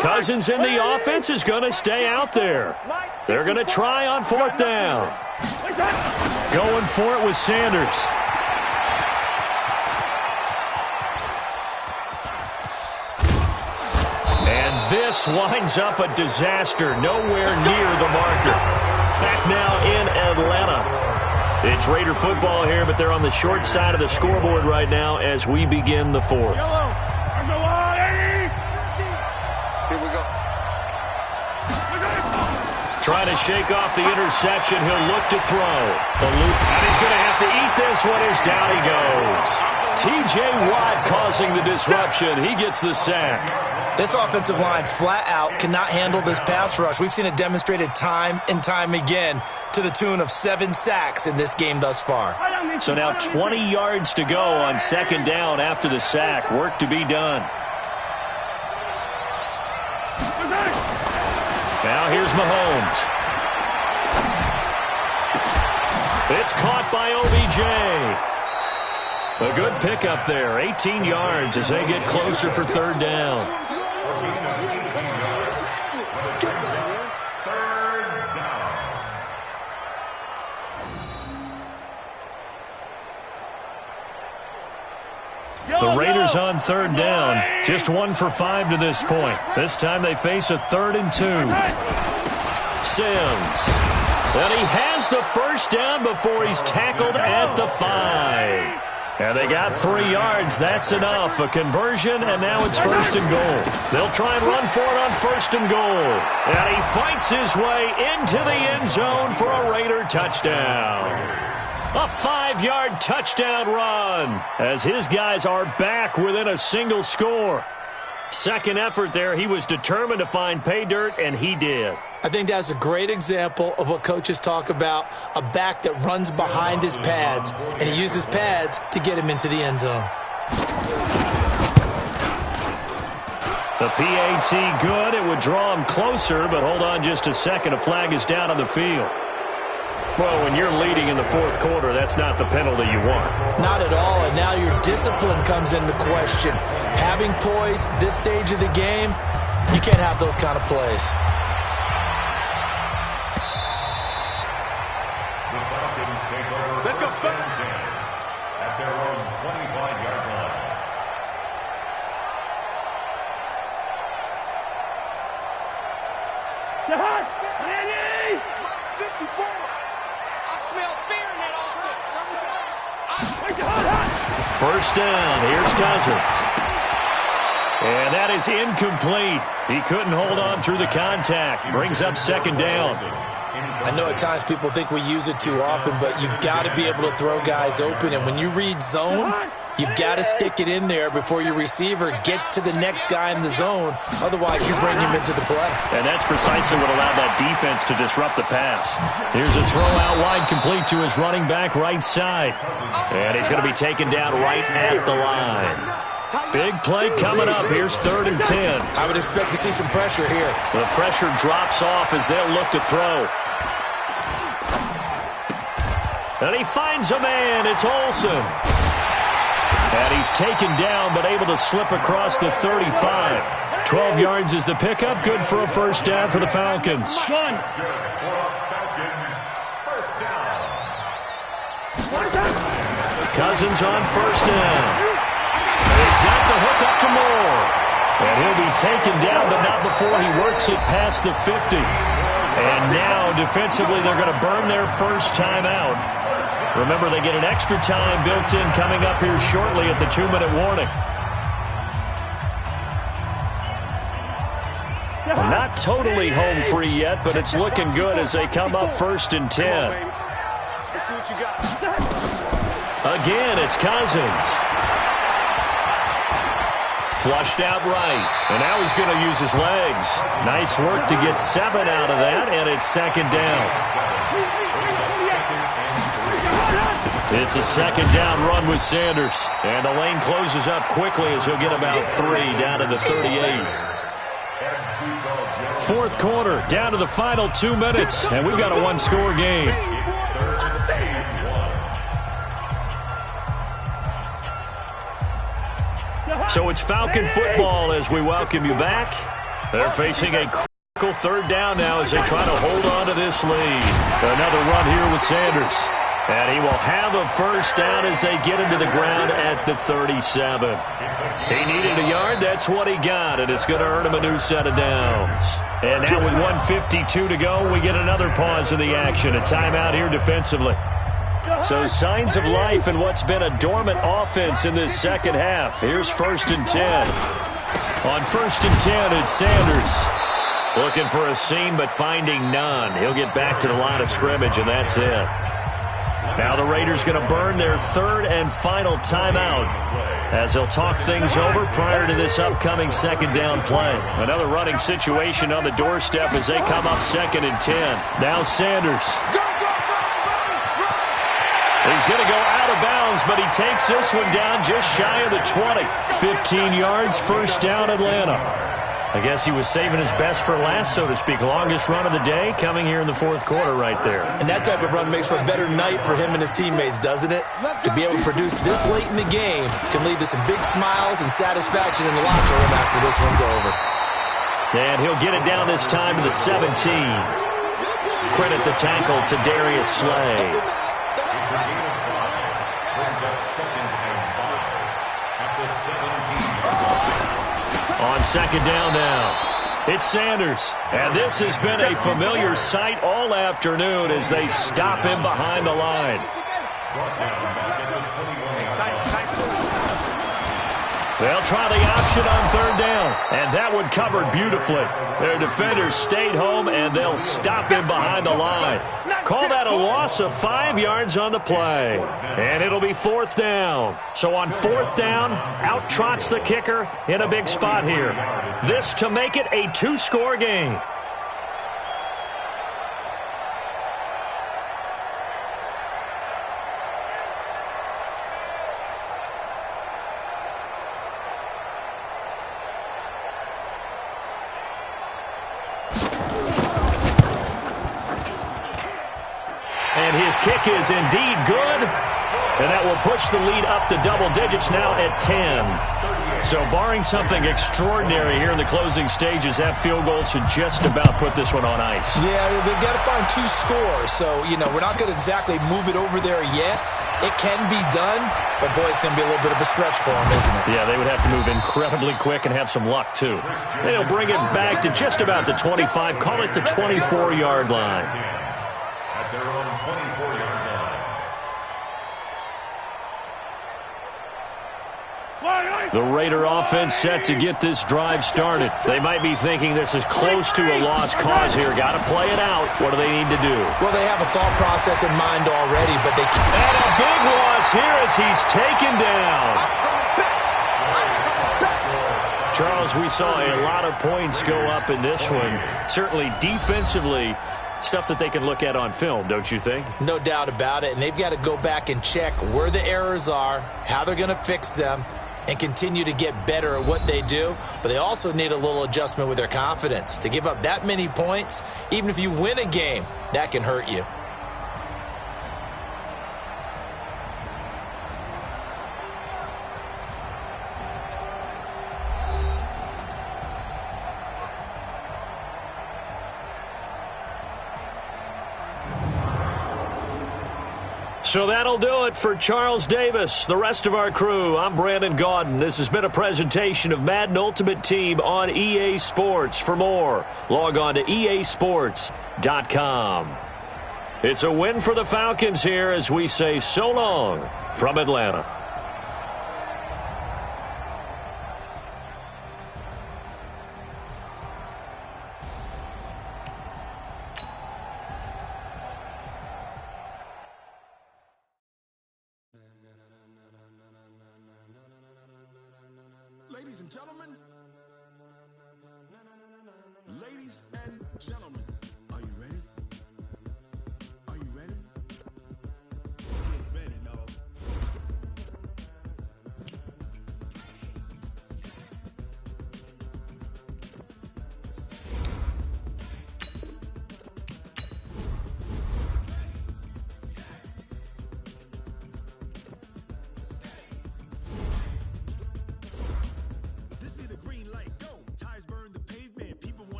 Cousins in the offense is going to stay out there. They're going to try on 4th down. Going for it with Sanders. And this winds up a disaster. Nowhere near the marker. Back now in Atlanta. It's Raider football here, but they're on the short side of the scoreboard right now as we begin the 4th. Trying to shake off the interception. He'll look to throw. And he's going to have to eat this one as down he goes. T.J. Watt causing the disruption. He gets the sack. This offensive line flat out cannot handle this pass rush. We've seen it demonstrated time and time again to the tune of 7 sacks in this game thus far. So now 20 yards to go on 2nd down after the sack. Work to be done. Now here's Mahomes. It's caught by OBJ. A good pickup there. 18 yards as they get closer for 3rd down. The Raiders on 3rd down. Just 1 for 5 to this point. This time they face a 3rd and 2. Sims. And he has the first down before he's tackled at the 5. And they got 3 yards. That's enough. A conversion, and now it's 1st and goal. They'll try and run for it on 1st and goal. And he fights his way into the end zone for a Raider touchdown. A 5-yard touchdown run as his guys are back within a single score. Second effort there, he was determined to find pay dirt, and he did. I think that's a great example of what coaches talk about, a back that runs behind his pads, and he uses pads to get him into the end zone. The PAT good. It would draw him closer, but hold on just a second. A flag is down on the field. Well, when you're leading in the fourth quarter, that's not the penalty you want. Not at all, and now your discipline comes into question. Having poise this stage of the game, you can't have those kind of plays. The Falcons take over first and 10 at their own 25-yard line. Ready? 54. I smell fear in that offense. First down. Here's Cousins. And that is incomplete. He couldn't hold on through the contact. Brings up second down. I know at times people think we use it too often, but you've got to be able to throw guys open. And when you read zone, you've got to stick it in there before your receiver gets to the next guy in the zone. Otherwise, you bring him into the play. And that's precisely what allowed that defense to disrupt the pass. Here's a throw out wide, complete to his running back right side. And he's going to be taken down right at the line. Big play coming up. Here's 3rd and 10. I would expect to see some pressure here. The pressure drops off as they'll look to throw. And he finds a man. It's Olsen. And he's taken down but able to slip across the 35. 12 yards is the pickup. Good for a first down for the Falcons. Cousins on first down. He's got the hook up to Moore. And he'll be taken down, but not before he works it past the 50. And now, defensively, they're going to burn their first time out. Remember, they get an extra time built in coming up here shortly at the 2-minute warning. Not totally home free yet, but it's looking good as they come up 1st and 10. Let's see what you got. Again, it's Cousins. Flushed out right. And now he's going to use his legs. Nice work to get 7 out of that, and it's second down. It's a second down run with Sanders. And the lane closes up quickly as he'll get about 3 down to the 38. Fourth quarter, down to the final 2 minutes, and we've got a one-score game. So it's Falcon football as we welcome you back. They're facing a critical 3rd down now as they try to hold on to this lead. Another run here with Sanders. And he will have a first down as they get him to the ground at the 37. He needed a yard. That's what he got, and it's going to earn him a new set of downs. And now with 1:52 to go, we get another pause of the action. A timeout here defensively. So signs of life in what's been a dormant offense in this second half. Here's 1st and 10. On 1st and 10, it's Sanders. Looking for a seam, but finding none. He'll get back to the line of scrimmage, and that's it. Now the Raiders going to burn their 3rd and final timeout as they'll talk things over prior to this upcoming 2nd down play. Another running situation on the doorstep as they come up 2nd and 10. Now Sanders. He's going to go out of bounds, but he takes this one down just shy of the 20. 15 yards, first down Atlanta. I guess he was saving his best for last, so to speak. Longest run of the day coming here in the fourth quarter right there. And that type of run makes for a better night for him and his teammates, doesn't it? To be able to produce this late in the game can lead to some big smiles and satisfaction in the locker room after this one's over. And he'll get it down this time to the 17. Credit the tackle to Darius Slay. On second down now, it's Sanders. And this has been a familiar sight all afternoon as they stop him behind the line. They'll try the option on third down, and that one covered beautifully. Their defenders stayed home, and they'll stop him behind the line. Call that a loss of 5 yards on the play, and it'll be fourth down. So on fourth down, out trots the kicker in a big spot here. This to make it a 2-score game. And his kick is indeed good. And that will push the lead up to double digits now at 10. So barring something extraordinary here in the closing stages, that field goal should just about put this one on ice. Yeah, they've got to find 2 scores. So, we're not going to exactly move it over there yet. It can be done, but, boy, it's going to be a little bit of a stretch for them, isn't it? Yeah, they would have to move incredibly quick and have some luck, too. They'll bring it back to just about the 25, call it the 24-yard line. At their own 24-yard line. The Raider offense set to get this drive started. They might be thinking this is close to a lost cause here. Got to play it out. What do they need to do? Well, they have a thought process in mind already, but they can't. And a big loss here as he's taken down. Charles, we saw a lot of points go up in this one. Certainly defensively, stuff that they can look at on film, don't you think? No doubt about it, and they've got to go back and check where the errors are, how they're going to fix them, and continue to get better at what they do. But they also need a little adjustment with their confidence. To give up that many points, even if you win a game, that can hurt you. So that'll do it for Charles Davis, the rest of our crew. I'm Brandon Gaudin. This has been a presentation of Madden Ultimate Team on EA Sports. For more, log on to easports.com. It's a win for the Falcons here as we say so long from Atlanta. Ladies and gentlemen,